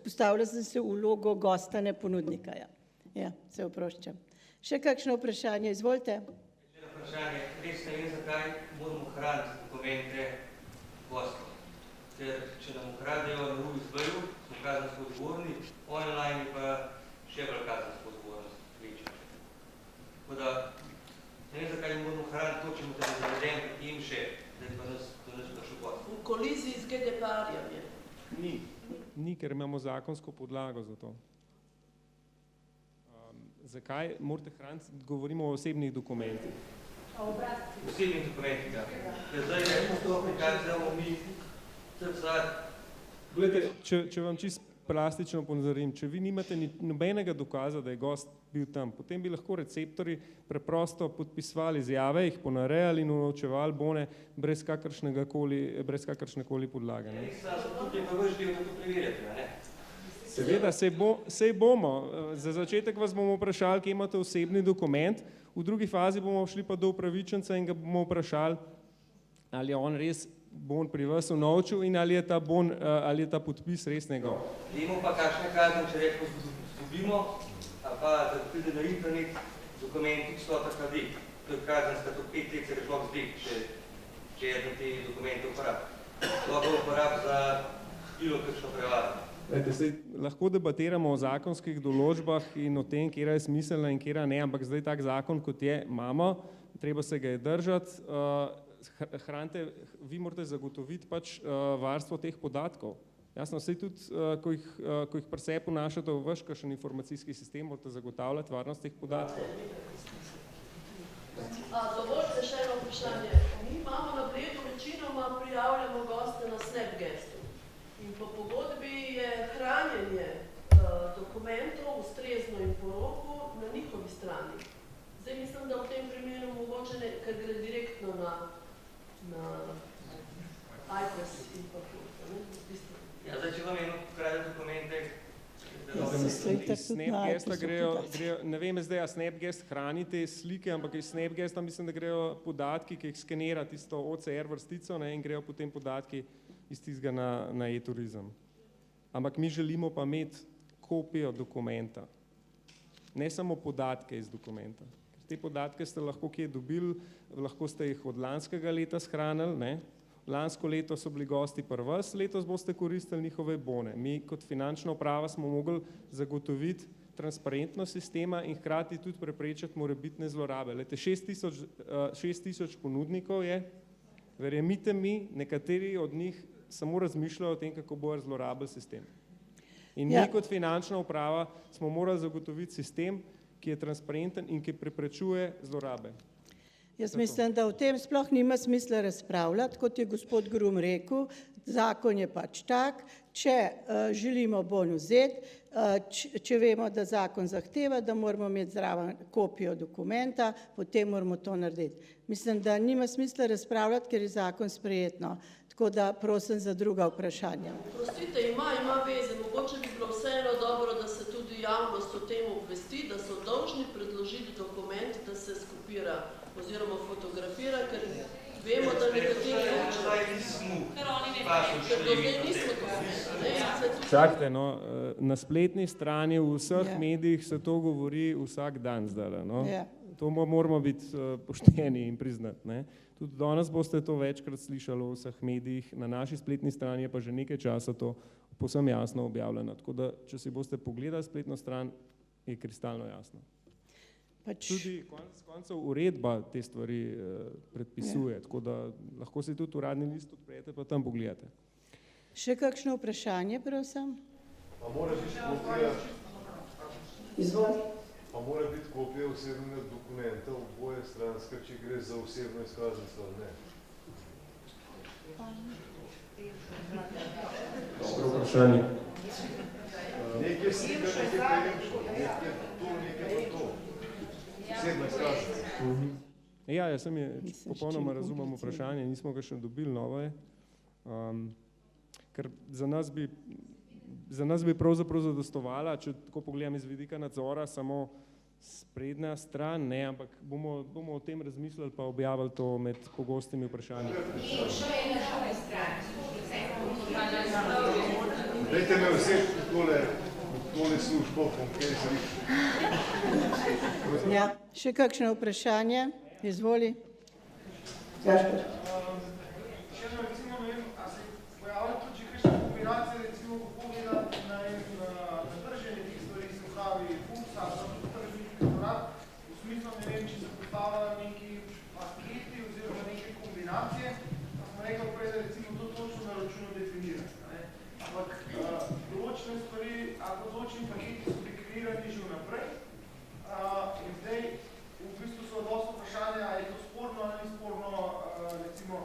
postavila sem se v vlogo gosta, ne ponudnika, ja. Ja, se oproščam. Še kakšno vprašanje, izvolite. Vprašanje, res ne vem, zakaj moramo hraniti dokumente gostov. Ker če nam ukradejo na USB-ju, smo kazensko odgovorni, online pa še bolj kazensko odgovornost večja. Tako da, ne vem, zakaj moramo hraniti to, če mu te ne zavedem, in še, da je pa nas prišel gost. V koliziji z GDPR-jem je. Ni, ker imamo zakonsko podlago za to. Zakaj morate hraniti, govorimo o osebnih dokumentih? Osebnih dokumentih, ja. Ker zdaj je to aplikacija, da mi Glede, če vam čisto plastično ponazorim, če vi nimate nobenega dokaza, da je gost bil tam, potem bi lahko receptorji preprosto podpisovali izjave, jih ponarejali in unovčevali bone brez kakršnekoli podlage. Seveda, sej bomo. Za začetek vas bomo vprašali, kje imate osebni dokument, v drugi fazi bomo šli pa do upravičenca in ga bomo vprašali, ali je on res bon pri vas unovčil in ali je ta podpis res njegov. Vemo pa, kakšne kazni, če rečemo, zgubimo, ali pa da pride na internet dokumenti 100 KD. To je kazenska, to 5 let se ga človek zdi, če eden te dokumente uporab. Lahko uporab za bilo kakšno prevaro. Lahko debatiramo o zakonskih določbah in o tem, kjera je smiselna in kjera ne, ampak zdaj tak zakon, kot je, imamo, treba se ga je držati. Hranite, vi morate zagotoviti pač varstvo teh podatkov. Jasno, saj tudi, ko jih pri sebi vnašate v vaš kakšen informacijski sistem, morate zagotavljati varnost teh podatkov. Dovolite še eno vprašanje. Mi imamo na Bledu večinoma prijavljamo goste na Snapgestu. In po pogodbi je hranjenje dokumentov ustrezno in po roku na njihovi strani. Zdaj mislim, da v tem primeru mogoče ne, ker gre direktno na iPads in pa to. Ja, zdaj, če vam eno ukrade dokumente, Snapgesta grejo, ne vem zdaj, a Snapgest hrani te slike, ampak iz Snapgesta mislim, da grejo podatki, ki jih skenira tisto OCR vrstico in grejo potem podatki iz tistega na e-turizem. Ampak mi želimo pa imeti kopijo dokumenta, ne samo podatke iz dokumenta. Te podatke ste lahko kje dobili, lahko ste jih od lanskega leta shranili, ne? Lansko leto so bili gosti pri vas, letos boste koristili njihove bone. Mi kot finančna uprava smo mogli zagotoviti transparentnost sistema in hkrati tudi preprečiti morebitne zlorabe. Lete, 6000 ponudnikov je, verjemite mi, nekateri od njih samo razmišljajo o tem, kako bojo zlorabili sistem. In mi kot finančna uprava smo morali zagotoviti sistem, ki je transparenten in ki preprečuje zlorabe. Jaz mislim, da o tem sploh nima smisla razpravljati, kot je gospod Grum rekel, zakon je pač tak, če želimo bon vzeti, če vemo, da zakon zahteva, da moramo imeti zraven kopijo dokumenta, potem moramo to narediti. Mislim, da nima smisla razpravljati, ker je zakon sprejetno. Tako da prosim za druga vprašanja. Prostite, ima veze, mogoče bi bilo vseeno dobro, da se tudi javnost o tem obvesti, da so dolžni predložiti dokument, da se skopira oziroma fotografira, ker vemo, da nekateri Čakajte, no, na spletni strani v vseh medijih se to govori vsak dan zdaj, no. To moramo biti pošteni in priznati, ne. Tudi danes boste to večkrat slišali v vseh medijih, na naši spletni strani je pa že nekaj časa to povsem jasno objavljeno, tako da, če si boste pogledali spletno stran, je kristalno jasno. Tudi konec koncev uredba te stvari predpisuje, tako da lahko si tudi uradni list odprete pa tam pogledate. Še kakšno vprašanje, prosim? Pa mora biti kopija, pa mora biti kopija osebnega dokumenta oboje stranska, če gre za osebno izkaznico ali ne? Dobro vprašanje. Nekaj slika, nekaj prejemčko, nekaj to, nekaj pa to. Osebna izkaznica. Ja, jaz sem popolnoma razumem vprašanje, nismo ga še dobili novo je. Ker za nas bi pravzaprav zadostovala, če tako pogledam iz vidika nadzora, samo sprednja stran, ne, ampak bomo o tem razmislili pa objavili to med pogostimi vprašanji. Dajte me vzeti tole službo, kaj se Ja, še kakšno vprašanje? Izvoli. Recimo, ne vem, a se pojavlja tudi že kakšne kombinacije, recimo, ko pogledati na trženje teh stvari, se pravi FURS-a, pa tudi tržni inšpektorat, v smislu, ne vem, če se postavljajo neki paketi oziroma neke kombinacije, pa smo rekli prej, da recimo to točno na računu definirati. Ampak določene stvari, ako določeni paketi so dekreirani že vnaprej, in zdaj v bistvu so dosti vprašanja, ali je to sporno ali ni sporno, recimo,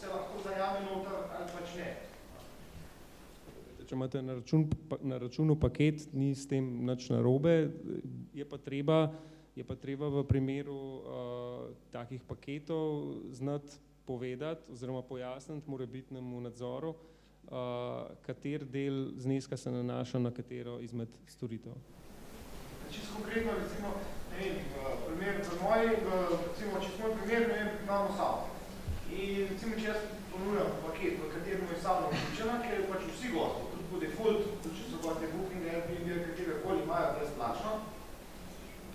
se lahko zajame noter ali pač ne. Če imate na računu paket, ni s tem nič narobe, je pa treba v primeru takih paketov znati povedati oziroma pojasniti morebitnemu nadzoru, kater del zneska se nanaša na katero izmed storitev. Čisto konkretno, recimo, ne vem, primer za recimo, če smo primer, ne vem, imamo savno. In recimo, če jaz ponujam paket, v katerem je savno vključena, ker je pač vsi gosti, tudi po default, tudi če so gosti Booking, Airbnb, kateregakoli imajo brezplačno,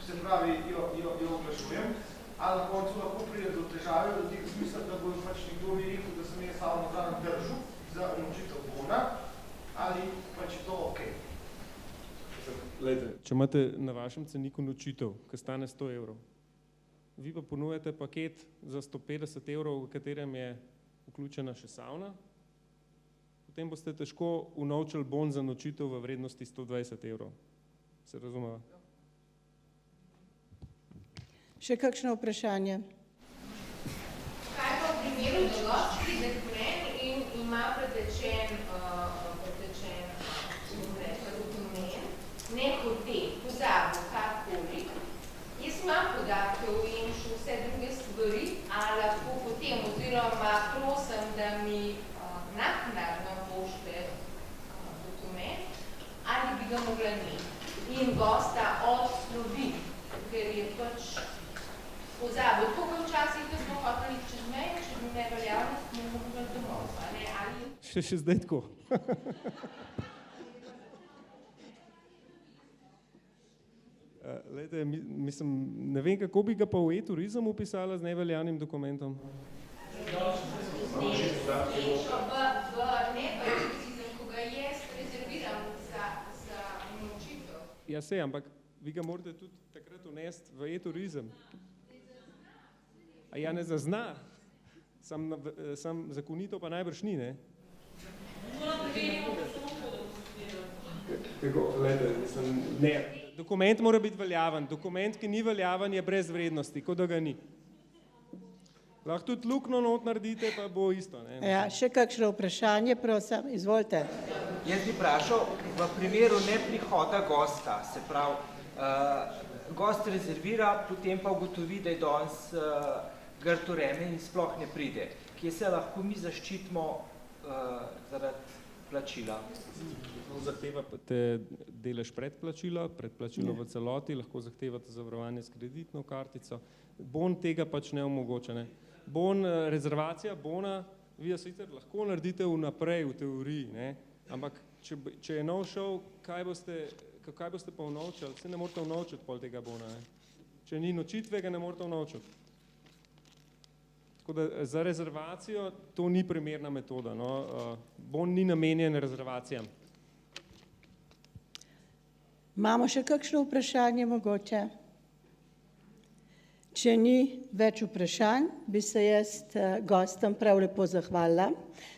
se pravi, jo oglašujem, ali na koncu lahko pride do težave, do tega smisla, da bo pač nekdo mi rekel, da sem jaz savno zraven držal za unočitev bona, ali pač je to okej. Če imate na vašem ceniku nočitev, ki stane 100 €, vi pa ponujate paket za 150 €, v katerem je vključena še savna, potem boste težko unovčili bon za nočitev v vrednosti 120 €. Se razumeva? Še kakšno vprašanje? Kaj pa v primeru, da gost pride k meni in ima pretečen dokument, ne hote, pozabil karkoli, jaz imam podatke o EMŠ-u, vse druge stvari, a lahko potem, oziroma prosim, da mi naknadno pošlje dokument, ali bi ga mogla imeti in gosta odslovi, ker je pač pozabil. Tako kot včasih, da smo hoteli čez mejo, če bi ne veljavnost, smo mogli domov, ali? Še zdaj tako. Lejte, mislim, ne vem, kako bi ga pa v e-turizem upisala z neveljavnim dokumentom. V neveljavnim, ko ga jaz rezerviram za unočitev. Ja, sej, ampak vi ga morate tudi takrat unesti v e-turizem. A ja ne zazna, sam zakonito pa najbrž ni, ne? Dokument mora biti veljaven, dokument, ki ni veljaven, je brez vrednosti, kot da ga ni. Lahko tudi luknjo not naredite, pa bo isto. Ne? Ja, še kakšno vprašanje, prosim, izvolite. Jaz bi vprašal, v primeru neprihoda gosta, se pravi, gost rezervira, potem pa ugotovi, da je danes grdo vreme in sploh ne pride. Kje se lahko mi zaščitimo zaradi plačila? Zahtevate delež predplačila v celoti, lahko zahtevate zavarovanje s kreditno kartico. Bon tega pač ne omogoča. Ne? Bon, rezervacija bona, vi jo sicer lahko naredite vnaprej v teoriji, ne? Ampak če je nov šov, kaj boste pa vnovčali? Se ne morate vnovčiti pol tega bona. Ne? Če ni nočitve, ga ne morate vnovčiti. Tako da za rezervacijo to ni primerna metoda. No? Bon ni namenjen rezervacijam. Imamo še kakšno vprašanje mogoče? Če ni več vprašanj, bi se jaz gostom prav lepo zahvalila,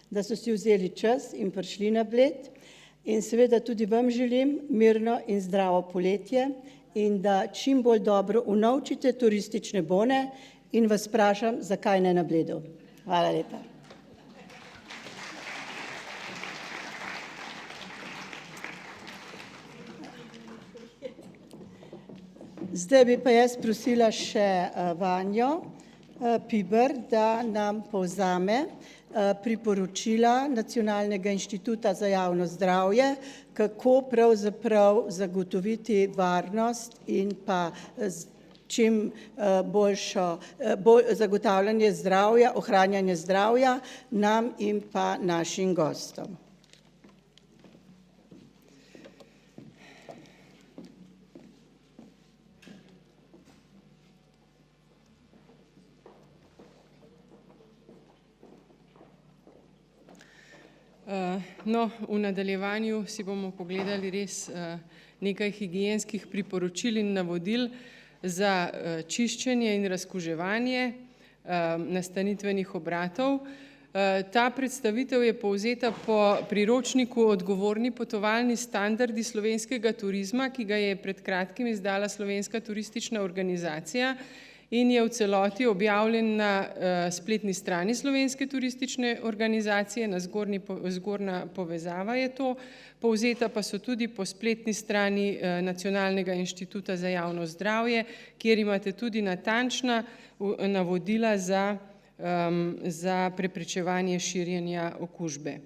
da so si vzeli čas in prišli na Bled. In seveda tudi vam želim mirno in zdravo poletje in da čim bolj dobro unovčite turistične bone in vas vprašam, zakaj ne na Bledu. Hvala lepa. Zdaj bi pa jaz prosila še Vanjo Piber, da nam povzame priporočila Nacionalnega inštituta za javno zdravje, kako pravzaprav zagotoviti varnost in pa čim boljšo zagotavljanje zdravja, ohranjanje zdravja nam in pa našim gostom. No, v nadaljevanju si bomo pogledali res nekaj higienskih priporočil in navodil za čiščenje in razkuževanje nastanitvenih obratov. Ta predstavitev je povzeta po priročniku Odgovorni potovalni standardi slovenskega turizma, ki ga je pred kratkim izdala Slovenska turistična organizacija in je v celoti objavljen na spletni strani Slovenske turistične organizacije, zgornja povezava je to, povzeta pa so tudi po spletni strani Nacionalnega inštituta za javno zdravje, kjer imate tudi natančna navodila za preprečevanje širjenja okužbe.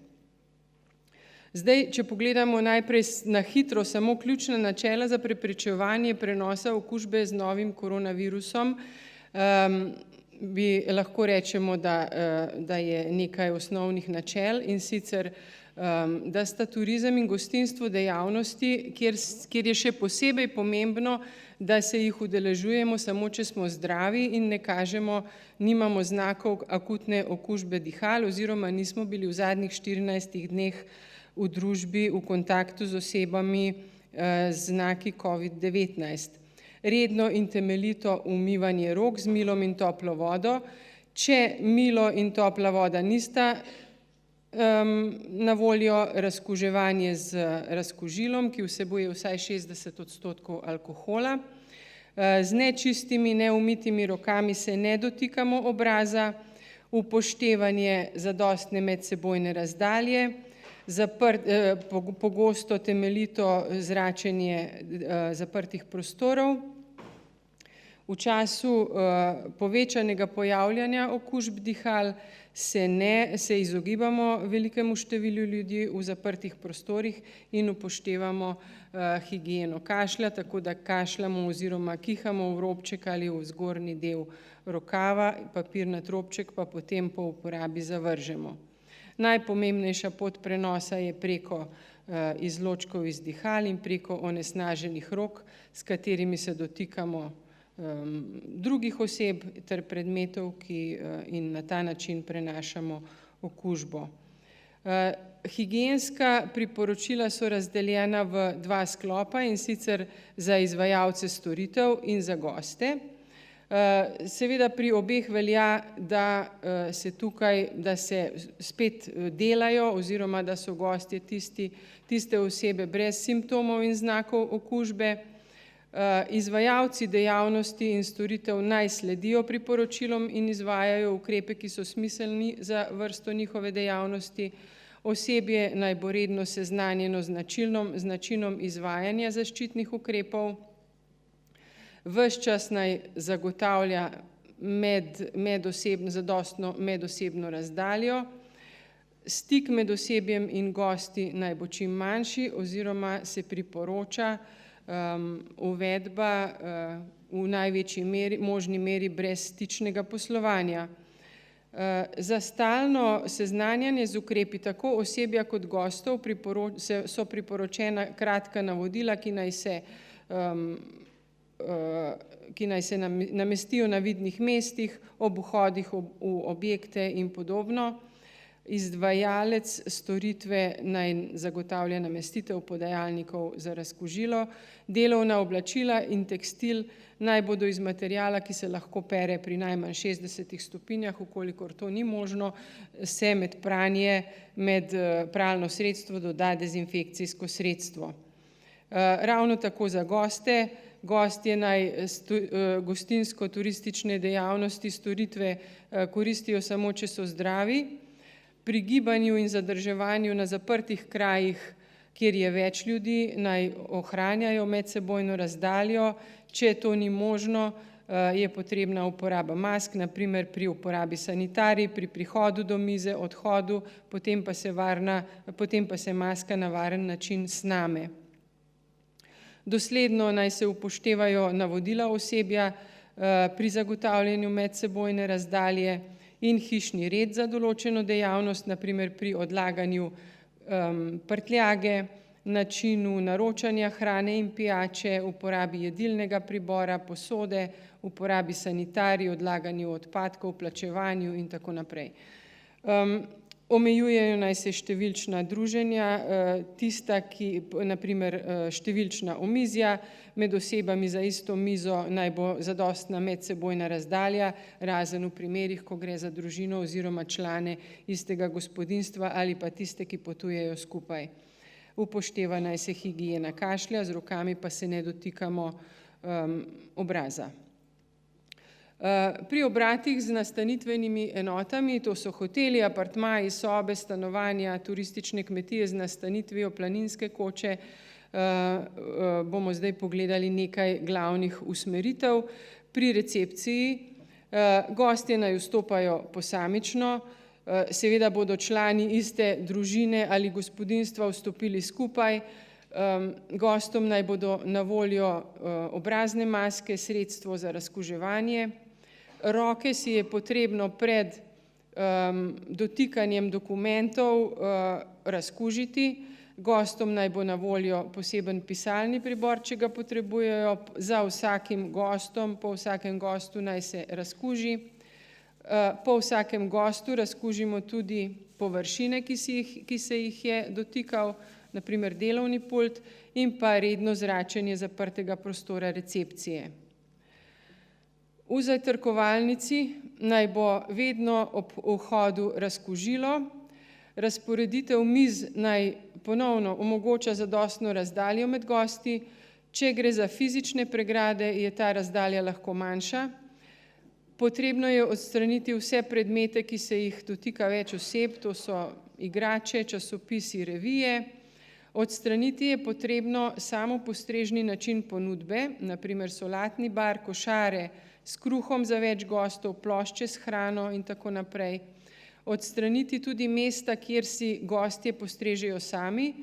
Zdaj, če pogledamo najprej na hitro samo ključna načela za preprečevanje prenosa okužbe z novim koronavirusom, bi lahko rečemo, da je nekaj osnovnih načel in sicer, da sta turizem in gostinstvo dejavnosti, kjer je še posebej pomembno, da se jih udeležujemo samo, če smo zdravi in ne kažemo, nimamo znakov akutne okužbe dihal oziroma nismo bili v zadnjih 14 dneh v družbi v kontaktu z osebami z znaki COVID-19. Redno in temeljito umivanje rok z milom in toplo vodo. Če milo in topla voda nista na voljo, razkuževanje z razkužilom, ki vsebuje vsaj 60% alkohola. Z nečistimi, neumitimi rokami se ne dotikamo obraza, upoštevanje zadostne medsebojne razdalje, pogosto temeljito zračenje zaprtih prostorov. V času povečanega pojavljanja okužb dihal se izogibamo velikemu številu ljudi v zaprtih prostorih in upoštevamo higieno kašlja, tako da kašljamo oziroma kihamo v robček ali v zgornji del rokava, papirnat robček pa potem po uporabi zavržemo. Najpomembnejša pot prenosa je preko izločkov iz dihal in preko onesnaženih rok, s katerimi se dotikamo drugih oseb ter predmetov, in na ta način prenašamo okužbo. Higienska priporočila so razdeljena v dva sklopa, in sicer za izvajalce storitev in za goste. Seveda pri obeh velja, da se spet delajo oziroma da so gostje tiste osebe brez simptomov in znakov okužbe. Izvajalci dejavnosti in storitev naj sledijo priporočilom in izvajajo ukrepe, ki so smiselni za vrsto njihove dejavnosti. Osebje naj bo redno seznanjeno z načinom izvajanja zaščitnih ukrepov. Ves čas naj zagotavlja zadostno medosebno razdaljo. Stik med osebjem in gosti naj bo čim manjši oziroma se priporoča uvedba v največji možni meri brezstičnega poslovanja. Za stalno seznanjanje z ukrepi tako osebja kot gostov so priporočena kratka navodila, ki naj se namestijo na vidnih mestih, ob vhodih v objekte in podobno. Izvajalec storitve naj zagotavlja namestitev podajalnikov za razkužilo. Delovna oblačila in tekstil naj bodo iz materijala, ki se lahko pere pri najmanj 60 stopinjah, ukolikor to ni možno, se med pranje, med pralno sredstvo doda dezinfekcijsko sredstvo. Ravno tako za goste. Gostje naj gostinsko-turistične dejavnosti, storitve koristijo samo, če so zdravi. Pri gibanju in zadrževanju na zaprtih krajih, kjer je več ljudi, naj ohranjajo medsebojno razdaljo. Če to ni možno, je potrebna uporaba mask, na primer pri uporabi sanitarij, pri prihodu do mize, odhodu, potem pa se maska na varen način sname. Dosledno naj se upoštevajo navodila osebja pri zagotavljanju medsebojne razdalje in hišni red za določeno dejavnost, na primer pri odlaganju prtljage, načinu naročanja hrane in pijače, uporabi jedilnega pribora, posode, uporabi sanitarij, odlaganju odpadkov, plačevanju in tako naprej. Omejujejo naj se številčna druženja, tista, na primer številčna omizja, med osebami za isto mizo naj bo zadostna medsebojna razdalja, razen v primerih, ko gre za družino oziroma člane istega gospodinjstva ali pa tiste, ki potujejo skupaj. Upošteva naj se higiena kašlja, z rokami pa se ne dotikamo obraza. Pri obratih z nastanitvenimi enotami, to so hoteli, apartmaji, sobe, stanovanja, turistične kmetije z nastanitvijo, planinske koče, bomo zdaj pogledali nekaj glavnih usmeritev. Pri recepciji gostje naj vstopajo posamično, seveda bodo člani iste družine ali gospodinjstva vstopili skupaj. Gostom naj bodo na voljo obrazne maske, sredstvo za razkuževanje. Roke si je potrebno pred dotikanjem dokumentov razkužiti. Gostom naj bo na voljo poseben pisalni pribor, če ga potrebujejo. Za vsakim gostom, po vsakem gostu naj se razkuži. Po vsakem gostu razkužimo tudi površine, ki se jih je dotikal, na primer delovni pult, in pa redno zračenje zaprtega prostora recepcije. V zajtrkovalnici naj bo vedno ob vhodu razkužilo. Razporeditev miz naj ponovno omogoča zadostno razdaljo med gosti. Če gre za fizične pregrade, je ta razdalja lahko manjša. Potrebno je odstraniti vse predmete, ki se jih dotika več oseb, to so igrače, časopisi, revije. Odstraniti je potrebno samo postrežni način ponudbe, na primer solatni bar, košare s kruhom za več gostov, plošče s hrano in tako naprej. Odstraniti tudi mesta, kjer si gostje postrežejo sami,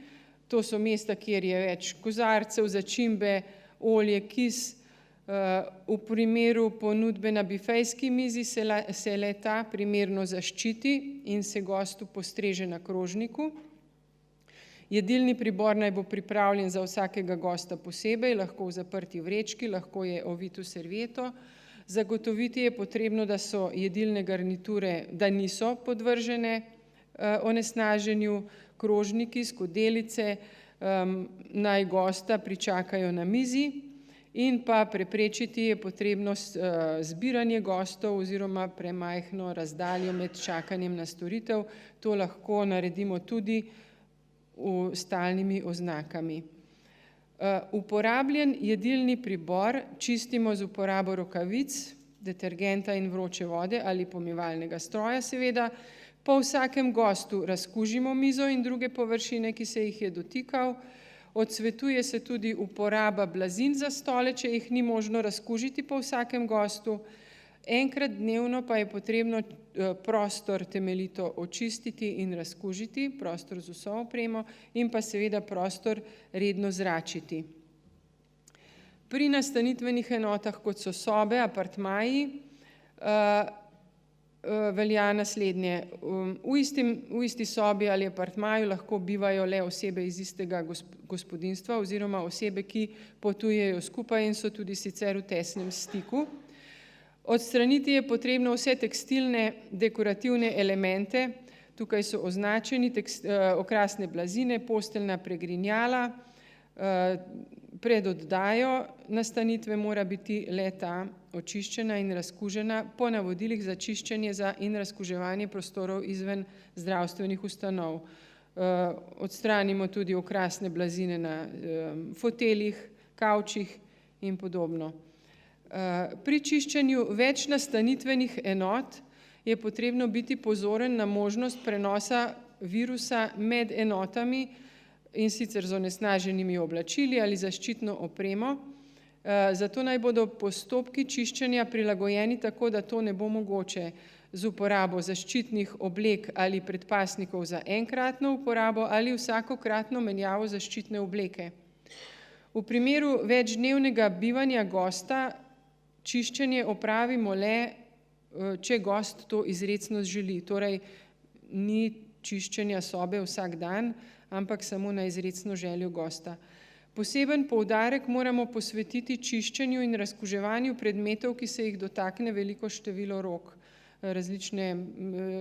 to so mesta, kjer je več kozarcev, začimbe, olje, kis. V primeru ponudbe na bifejski mizi se le-ta primerno zaščiti in se gostu postreže na krožniku. Jedilni pribor naj bo pripravljen za vsakega gosta posebej, lahko v zaprti vrečki, lahko je ovit v servieto. Zagotoviti je potrebno, da so jedilne garniture, da niso podvržene onesnaženju, krožniki, skodelice naj gosta pričakajo na mizi. In pa preprečiti je potrebno zbiranje gostov oziroma premajhno razdaljo med čakanjem na storitev. To lahko naredimo tudi s stalnimi oznakami. Uporabljen jedilni pribor čistimo z uporabo rokavic, detergenta in vroče vode ali pomivalnega stroja seveda. Po vsakem gostu razkužimo mizo in druge površine, ki se jih je dotikal. Odsvetuje se tudi uporaba blazin za stole, če jih ni možno razkužiti po vsakem gostu. Enkrat dnevno pa je potrebno prostor temeljito očistiti in razkužiti, prostor z vso opremo, in pa seveda prostor redno zračiti. Pri nastanitvenih enotah, kot so sobe, apartmaji, velja naslednje. V isti sobi ali apartmaju lahko bivajo le osebe iz istega gospodinjstva oziroma osebe, ki potujejo skupaj in so tudi sicer v tesnem stiku. Odstraniti je potrebno vse tekstilne dekorativne elemente, tukaj so označeni okrasne blazine, posteljna pregrinjala. Pred oddajo nastanitve mora biti le-ta očiščena in razkužena po navodilih za čiščenje in razkuževanje prostorov izven zdravstvenih ustanov. Odstranimo tudi okrasne blazine na foteljih, kavčih in podobno. Pri čiščenju več nastanitvenih enot je potrebno biti pozoren na možnost prenosa virusa med enotami, in sicer z onesnaženimi oblačili ali zaščitno opremo. Zato naj bodo postopki čiščenja prilagojeni tako, da to ne bo mogoče z uporabo zaščitnih oblek ali predpasnikov za enkratno uporabo ali vsakokratno menjavo zaščitne obleke. V primeru večdnevnega bivanja gosta čiščenje opravimo le, če gost to izrecno želi. Torej, ni čiščenja sobe vsak dan, ampak samo na izrecno željo gosta. Poseben poudarek moramo posvetiti čiščenju in razkuževanju predmetov, ki se jih dotakne veliko število rok, različne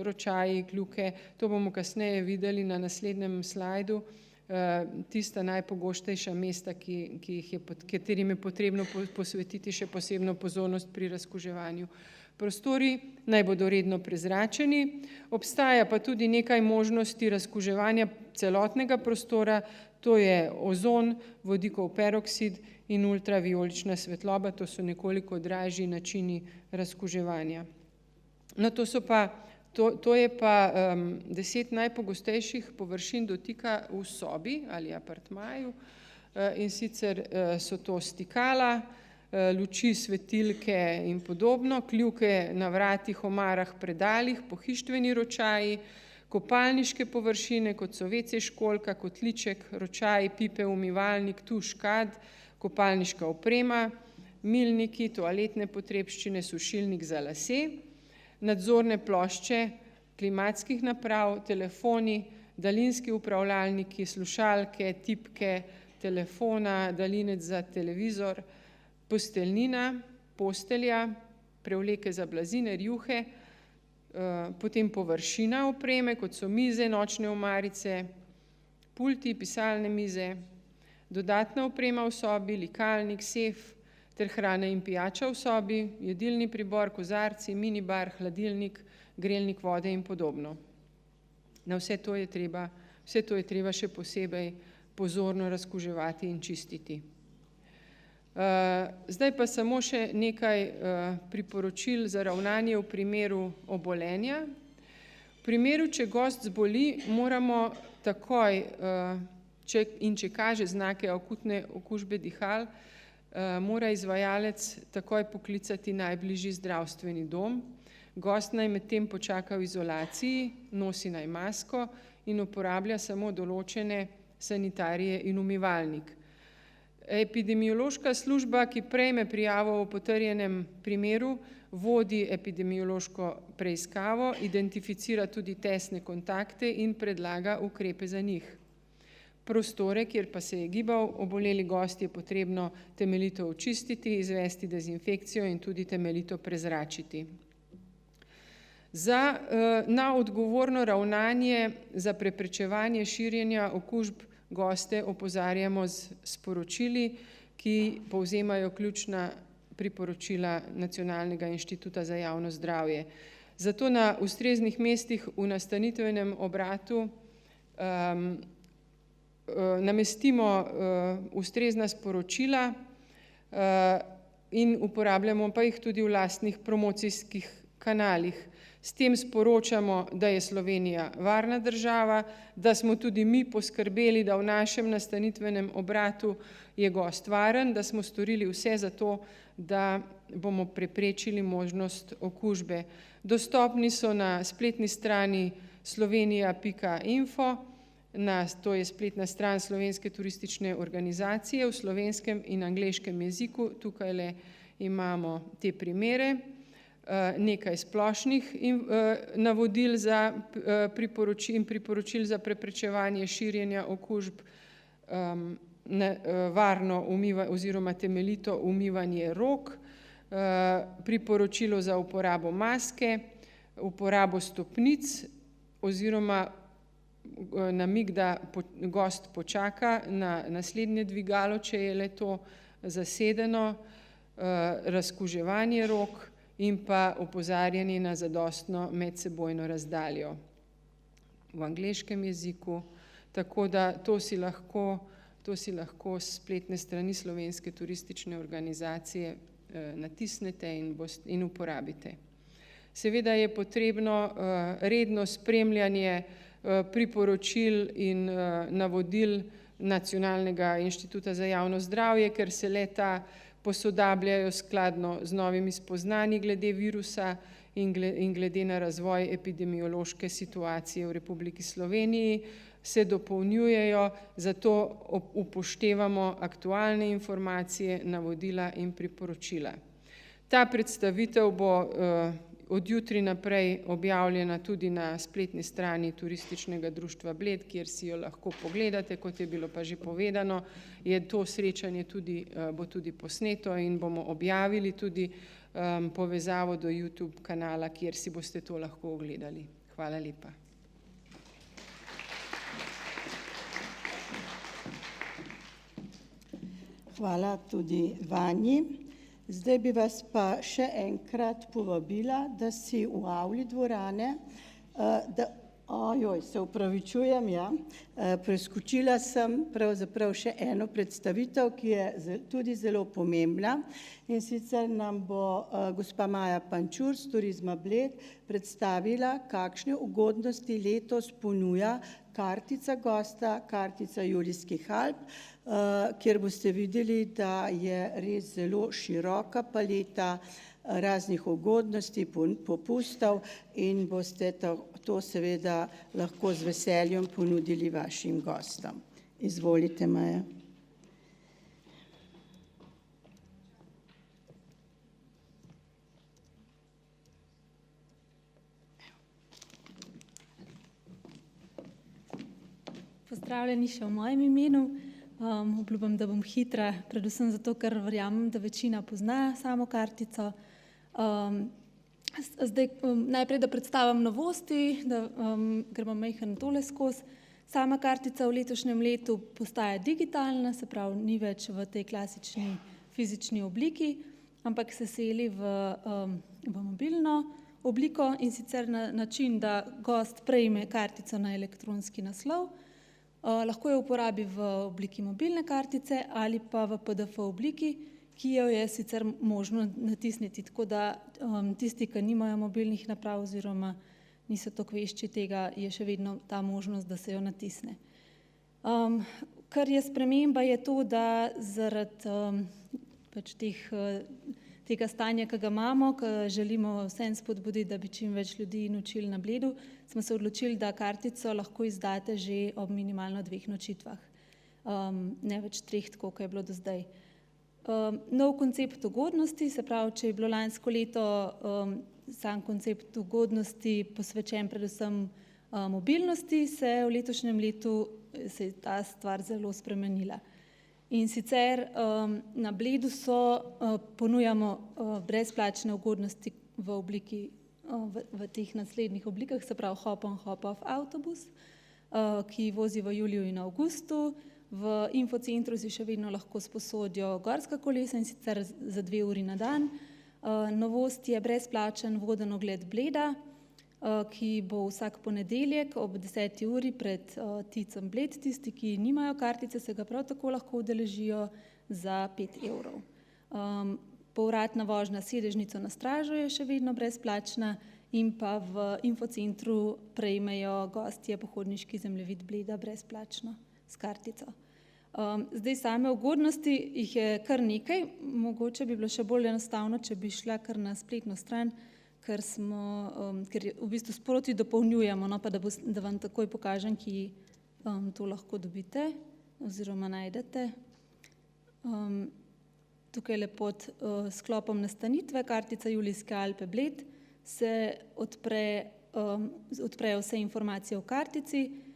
ročaji, kljuke, to bomo kasneje videli na naslednjem slajdu, tista najpogostejša mesta, katerim je potrebno posvetiti še posebno pozornost pri razkuževanju. Prostori naj bodo redno prezračeni, obstaja pa tudi nekaj možnosti razkuževanja celotnega prostora, to je ozon, vodikov peroksid in ultravijolična svetloba, to so nekoliko dražji načini razkuževanja. No, to je pa 10 najpogostejših površin dotika v sobi ali apartmaju, in sicer so to stikala, luči, svetilke in podobno, kljuke na vratih, omarah, predalih, pohištveni ročaji, kopalniške površine, kot so WC školjka, kotliček, ročaji, pipe, umivalnik, tuš, kad, kopalniška oprema, milniki, toaletne potrebščine, sušilnik za lase, nadzorne plošče klimatskih naprav, telefoni, daljinski upravljalniki, slušalke, tipke, telefona, daljinec za televizor, posteljnina, postelja, prevleke za blazine, rjuhe, potem površina opreme, kot so mize, nočne omarice, pulti, pisalne mize, dodatna oprema v sobi, likalnik, sef ter hrana in pijača v sobi, jedilni pribor, kozarci, minibar, hladilnik, grelnik vode in podobno. Na vse to je treba še posebej pozorno razkuževati in čistiti. Zdaj pa samo še nekaj priporočil za ravnanje v primeru obolenja. V primeru, če gost zboli, moramo takoj, če kaže znake akutne okužbe dihal, mora izvajalec takoj poklicati najbližji zdravstveni dom. Gost naj medtem počaka v izolaciji, nosi naj masko in uporablja samo določene sanitarije in umivalnik. Epidemiološka služba, ki prejme prijavo o potrjenem primeru, vodi epidemiološko preiskavo, identificira tudi tesne kontakte in predlaga ukrepe za njih. Prostore, kjer pa se je gibal oboleli gost, je potrebno temeljito očistiti, izvesti dezinfekcijo in tudi temeljito prezračiti. Na odgovorno ravnanje za preprečevanje širjenja okužb goste opozarjamo z sporočili, ki povzemajo ključna priporočila Nacionalnega inštituta za javno zdravje. Zato na ustreznih mestih v nastanitvenem obratu namestimo ustrezna sporočila in uporabljamo pa jih tudi v lastnih promocijskih kanalih. S tem sporočamo, da je Slovenija varna država, da smo tudi mi poskrbeli, da v našem nastanitvenem obratu je gost varen, da smo storili vse za to, da bomo preprečili možnost okužbe. Dostopni so na spletni strani slovenija.info, to je spletna stran Slovenske turistične organizacije v slovenskem in angleškem jeziku. Tukaj imamo te primere. Nekaj splošnih navodil in priporočil za preprečevanje širjenja okužb, varno oziroma temeljito umivanje rok, priporočilo za uporabo maske, uporabo stopnic oziroma namig, da gost počaka na naslednje dvigalo, če je le to zasedeno, razkuževanje rok in pa opozarjanje na zadostno medsebojno razdaljo v angleškem jeziku, tako da to si lahko s spletne strani Slovenske turistične organizacije natisnete in uporabite. Seveda je potrebno redno spremljanje priporočil in navodil Nacionalnega inštituta za javno zdravje, ker se le-ta posodabljajo skladno z novimi spoznanji glede virusa in glede na razvoj epidemiološke situacije v Republiki Sloveniji, se dopolnjujejo, zato upoštevamo aktualne informacije, navodila in priporočila. Ta predstavitev bo od jutri naprej objavljena tudi na spletni strani Turističnega društva Bled, kjer si jo lahko pogledate. Kot je bilo pa že povedano, je to srečanje bo tudi posneto in bomo objavili tudi povezavo do YouTube kanala, kjer si boste to lahko ogledali. Hvala lepa. Hvala tudi Vanji. Zdaj bi vas pa še enkrat povabila, da si v avli dvorane, se upravičujem, preskočila sem pravzaprav še eno predstavitev, ki je tudi zelo pomembna, in sicer nam bo gospa Maja Pančur z Turizma Bled predstavila, kakšne ugodnosti letos ponuja kartica gosta, kartica Julijskih Alp, kjer boste videli, da je res zelo široka paleta raznih ugodnosti, popustov in boste to seveda lahko z veseljem ponudili vašim gostom. Izvolite, Maja. Pozdravljeni še v mojem imenu. Obljubim, da bom hitra, predvsem zato, ker verjamem, da večina pozna samo kartico. Najprej, da predstavim novosti, ker bom majhen tole skozi. Sama kartica v letošnjem letu postaja digitalna, se pravi, ni več v tej klasični fizični obliki, ampak se seli v mobilno obliko, in sicer na način, da gost prejme kartico na elektronski naslov. Lahko jo uporabi v obliki mobilne kartice ali pa v PDF obliki, ki jo je sicer možno natisniti, tako da tisti, ki nimajo mobilnih naprav oziroma niso tako vešči tega, je še vedno ta možnost, da se jo natisne. Kar je sprememba, je to, da zaradi tega stanja, ki ga imamo, ki želimo vsem spodbuditi, da bi čim več ljudi nočili na Bledu, smo se odločili, da kartico lahko izdate že ob minimalno 2 nočitvah, ne več 3, tako kot je bilo do zdaj. Nov koncept ugodnosti, se pravi, če je bilo lansko leto sam koncept ugodnosti posvečen predvsem mobilnosti, se v letošnjem letu se je ta stvar zelo spremenila. In sicer na Bledu ponujamo brezplačne ugodnosti v obliki, v teh naslednjih oblikah, se pravi hop-on, hop-off avtobus, ki vozi v juliju in avgustu. V infocentru si še vedno lahko sposodijo gorska kolesa, in sicer za 2 uri na dan. Novost je brezplačen voden ogled Bleda, ki bo vsak ponedeljek ob 10. uri pred Ticem Bled. Tisti, ki nimajo kartice, se ga prav tako lahko udeležijo za 5 evrov. Povratna vožnja sedežnico na stražo je še vedno brezplačna in pa v infocentru prejmejo gostje pohodniški zemljevid Bleda brezplačno s kartico. Zdaj same ugodnosti jih je kar nekaj, mogoče bi bilo še bolj enostavno, če bi šla kar na spletno stran, ker v bistvu sproti dopolnjujemo, no, pa da vam takoj pokažem, ki to lahko dobite oziroma najdete. Tukaj pod sklopom nastanitve, kartica Julijske Alpe Bled, se odprejo vse informacije o kartici.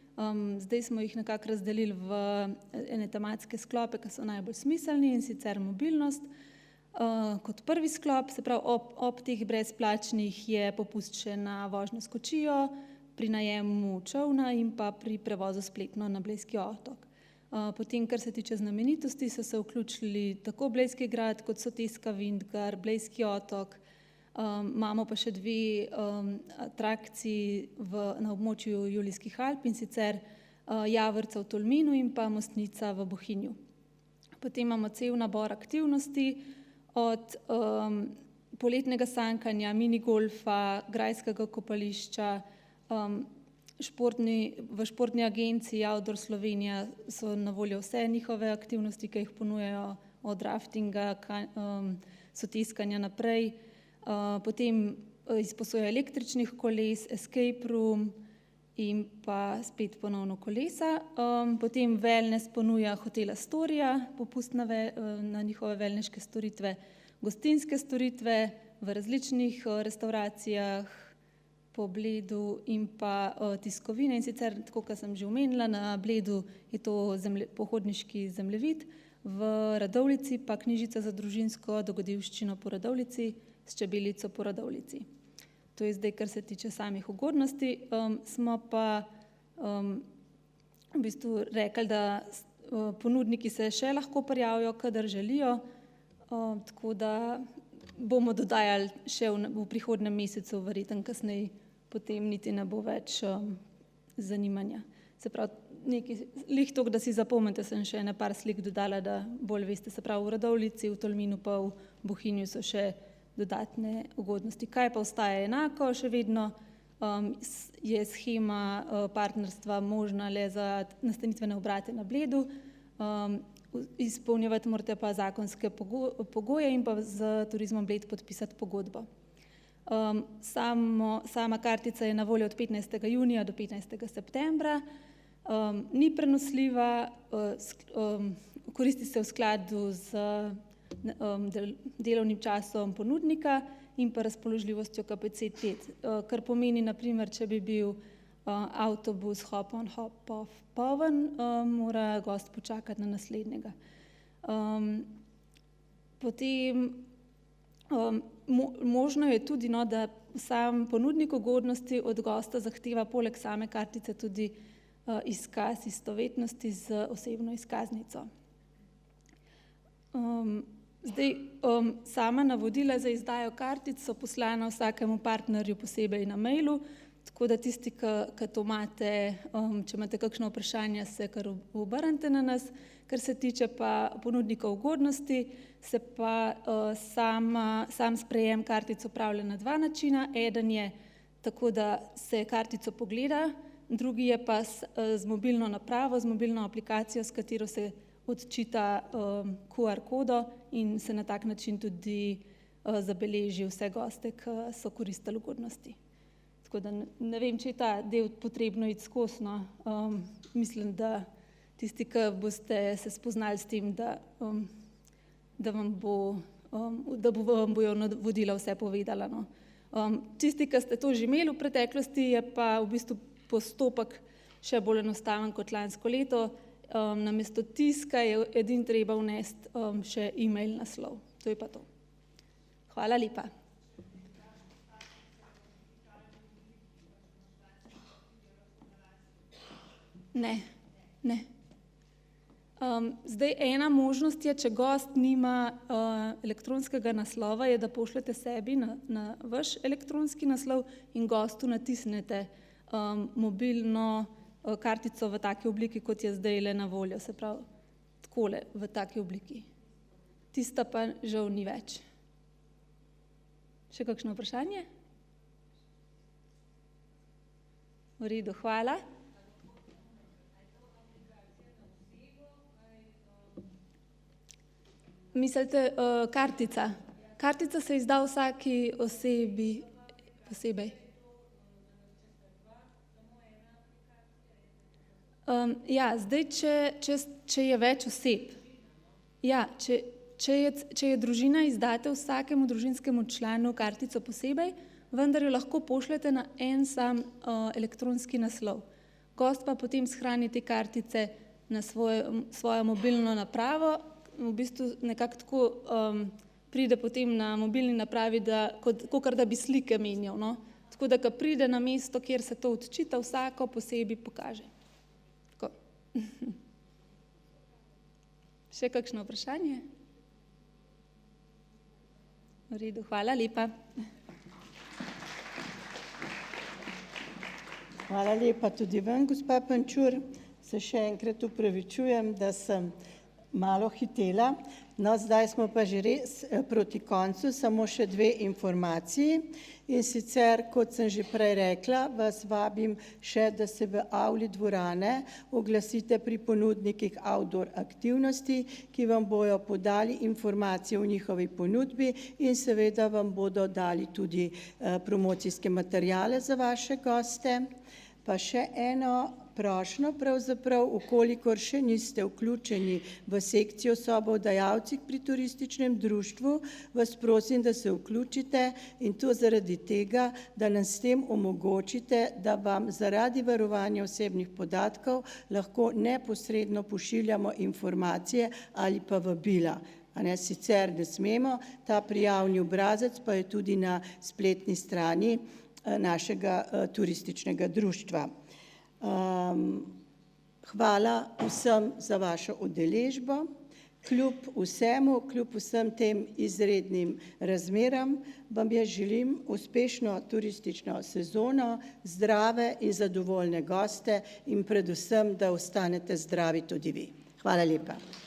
Zdaj smo jih nekako razdelili v ene tematske sklope, ki so najbolj smiselni, in sicer mobilnost. Kot prvi sklop, se pravi ob teh brezplačnih je popust še na vožnjo s kočijo, pri najemu čolna in pa pri prevozu spletno na Blejski otok. Potem, kar se tiče znamenitosti, so se vključili tako Blejski grad, kot Soteska Vintgar, Blejski otok. Imamo pa še 2 atrakciji na območju Julijskih Alp, in sicer Javorca v Tolminu in pa Mostnica v Bohinju. Potem imamo cel nabor aktivnosti, od poletnega sankanja, minigolfa, grajskega kopališča, v športni agenciji Outdoor Slovenija so na voljo vse njihove aktivnosti, ki jih ponujajo, od raftinga, soteskanja naprej. Potem izposoja električnih koles, escape room in pa spet ponovno kolesa. Potem wellness ponuja hotel Astoria, popust na njihove wellneške storitve, gostinske storitve v različnih restavracijah po Bledu in pa tiskovine, in sicer, tako kot sem že omenila, na Bledu je to pohodniški zemljevid, v Radovljici pa knjižica za družinsko dogodivščino po Radovljici s čebelico po Radovljici. To je zdaj, kar se tiče samih ugodnosti. Smo pa v bistvu rekli, da ponudniki se še lahko prijavijo, kadar želijo, tako da bomo dodajali še v prihodnjem mesecu, verjetno kasneje potem niti ne bo več zanimanja. Se pravi, lih toliko, da si zapomnite, sem še par slik dodala, da bolj veste. Se pravi, v Radovljici, v Tolminu pa v Bohinju so še dodatne ugodnosti. Kaj pa ostaja enako? Še vedno je shema partnerstva možna le za nastanitvene obrate na Bledu. Izpolnjevati morate pa zakonske pogoje in pa z Turizmom Bled podpisati pogodbo. Sama kartica je na voljo od 15. junija do 15. septembra. Ni prenosljiva, koristi se v skladu z delovnim časom ponudnika in pa razpoložljivostjo kapacitet, kar pomeni, naprimer, če bi bil avtobus hop on, hop off poln, mora gost počakati na naslednjega. Potem možno je tudi, da sam ponudnik ugodnosti od gosta zahteva poleg same kartice tudi izkaz istovetnosti z osebno izkaznico. Zdaj, sama navodila za izdajo kartic so poslana vsakemu partnerju posebej na mailu, tako da tisti, ki to imate, če imate kakšno vprašanje, se kar obrnite na nas. Kar se tiče pa ponudnikov ugodnosti, se pa sam sprejem kartic opravlja na 2 načina. Eden je tako, da se kartico pogleda, drugi je pa z mobilno napravo, z mobilno aplikacijo, s katero se odčita QR kodo in se na tak način tudi zabeleži vse goste, ki so koristili ugodnosti. Tako da ne vem, če je ta del potrebno iti skozi. Mislim, da tisti, ki boste se spoznali s tem, da vam bojo vodila vse povedala. Tisti, ki ste to že imeli v preteklosti, je pa v bistvu postopek še bolj enostaven kot lansko leto. Namesto tiska je edino treba vnesti še e-mail naslov. To je pa to. Hvala lepa. Ne. Zdaj, ena možnost je, če gost nima elektronskega naslova, je, da pošljete sebi na vaš elektronski naslov in gostu natisnete mobilno kartico v taki obliki, kot je zdaj le na voljo, se pravi takole v taki obliki. Tista pa žal ni več. Še kakšno vprašanje? V redu, hvala. Mislite, kartica? Kartica se izda vsaki osebi posebej. Ja, zdaj, če je več oseb, ja, če je družina, izdate vsakemu družinskemu članu kartico posebej, vendar jo lahko pošljete na en sam elektronski naslov. Gost pa potem shrani te kartice na svojo mobilno napravo, v bistvu nekako tako pride potem na mobilni napravi, kakor da bi slike menjal, no. Tako da, ko pride na mesto, kjer se to odčita, vsako posebej pokaže. Tako. Še kakšno vprašanje? V redu, hvala lepa. Hvala lepa tudi vam, gospa Pančur. Se še enkrat upravičujem, da sem malo hitela. No, zdaj smo pa že res proti koncu, samo še 2 informaciji. In sicer, kot sem že prej rekla, vas vabim še, da se v avli dvorane oglasite pri ponudnikih outdoor aktivnosti, ki vam bojo podali informacije o njihovi ponudbi in seveda vam bodo dali tudi promocijske materijale za vaše goste. Pa še eno prošnjo, pravzaprav, ukolikor še niste vključeni v sekcijo sobodajalcih pri turističnem društvu, vas prosim, da se vključite in to zaradi tega, da nam s tem omogočite, da vam zaradi varovanja osebnih podatkov lahko neposredno pošiljamo informacije ali pa vabila. Sicer ne smemo, ta prijavni obrazec pa je tudi na spletni strani našega turističnega društva. Hvala vsem za vašo udeležbo. Kljub vsemu, kljub vsem tem izrednim razmeram, vam jaz želim uspešno turistično sezono, zdrave in zadovoljne goste in predvsem, da ostanete zdravi tudi vi. Hvala lepa.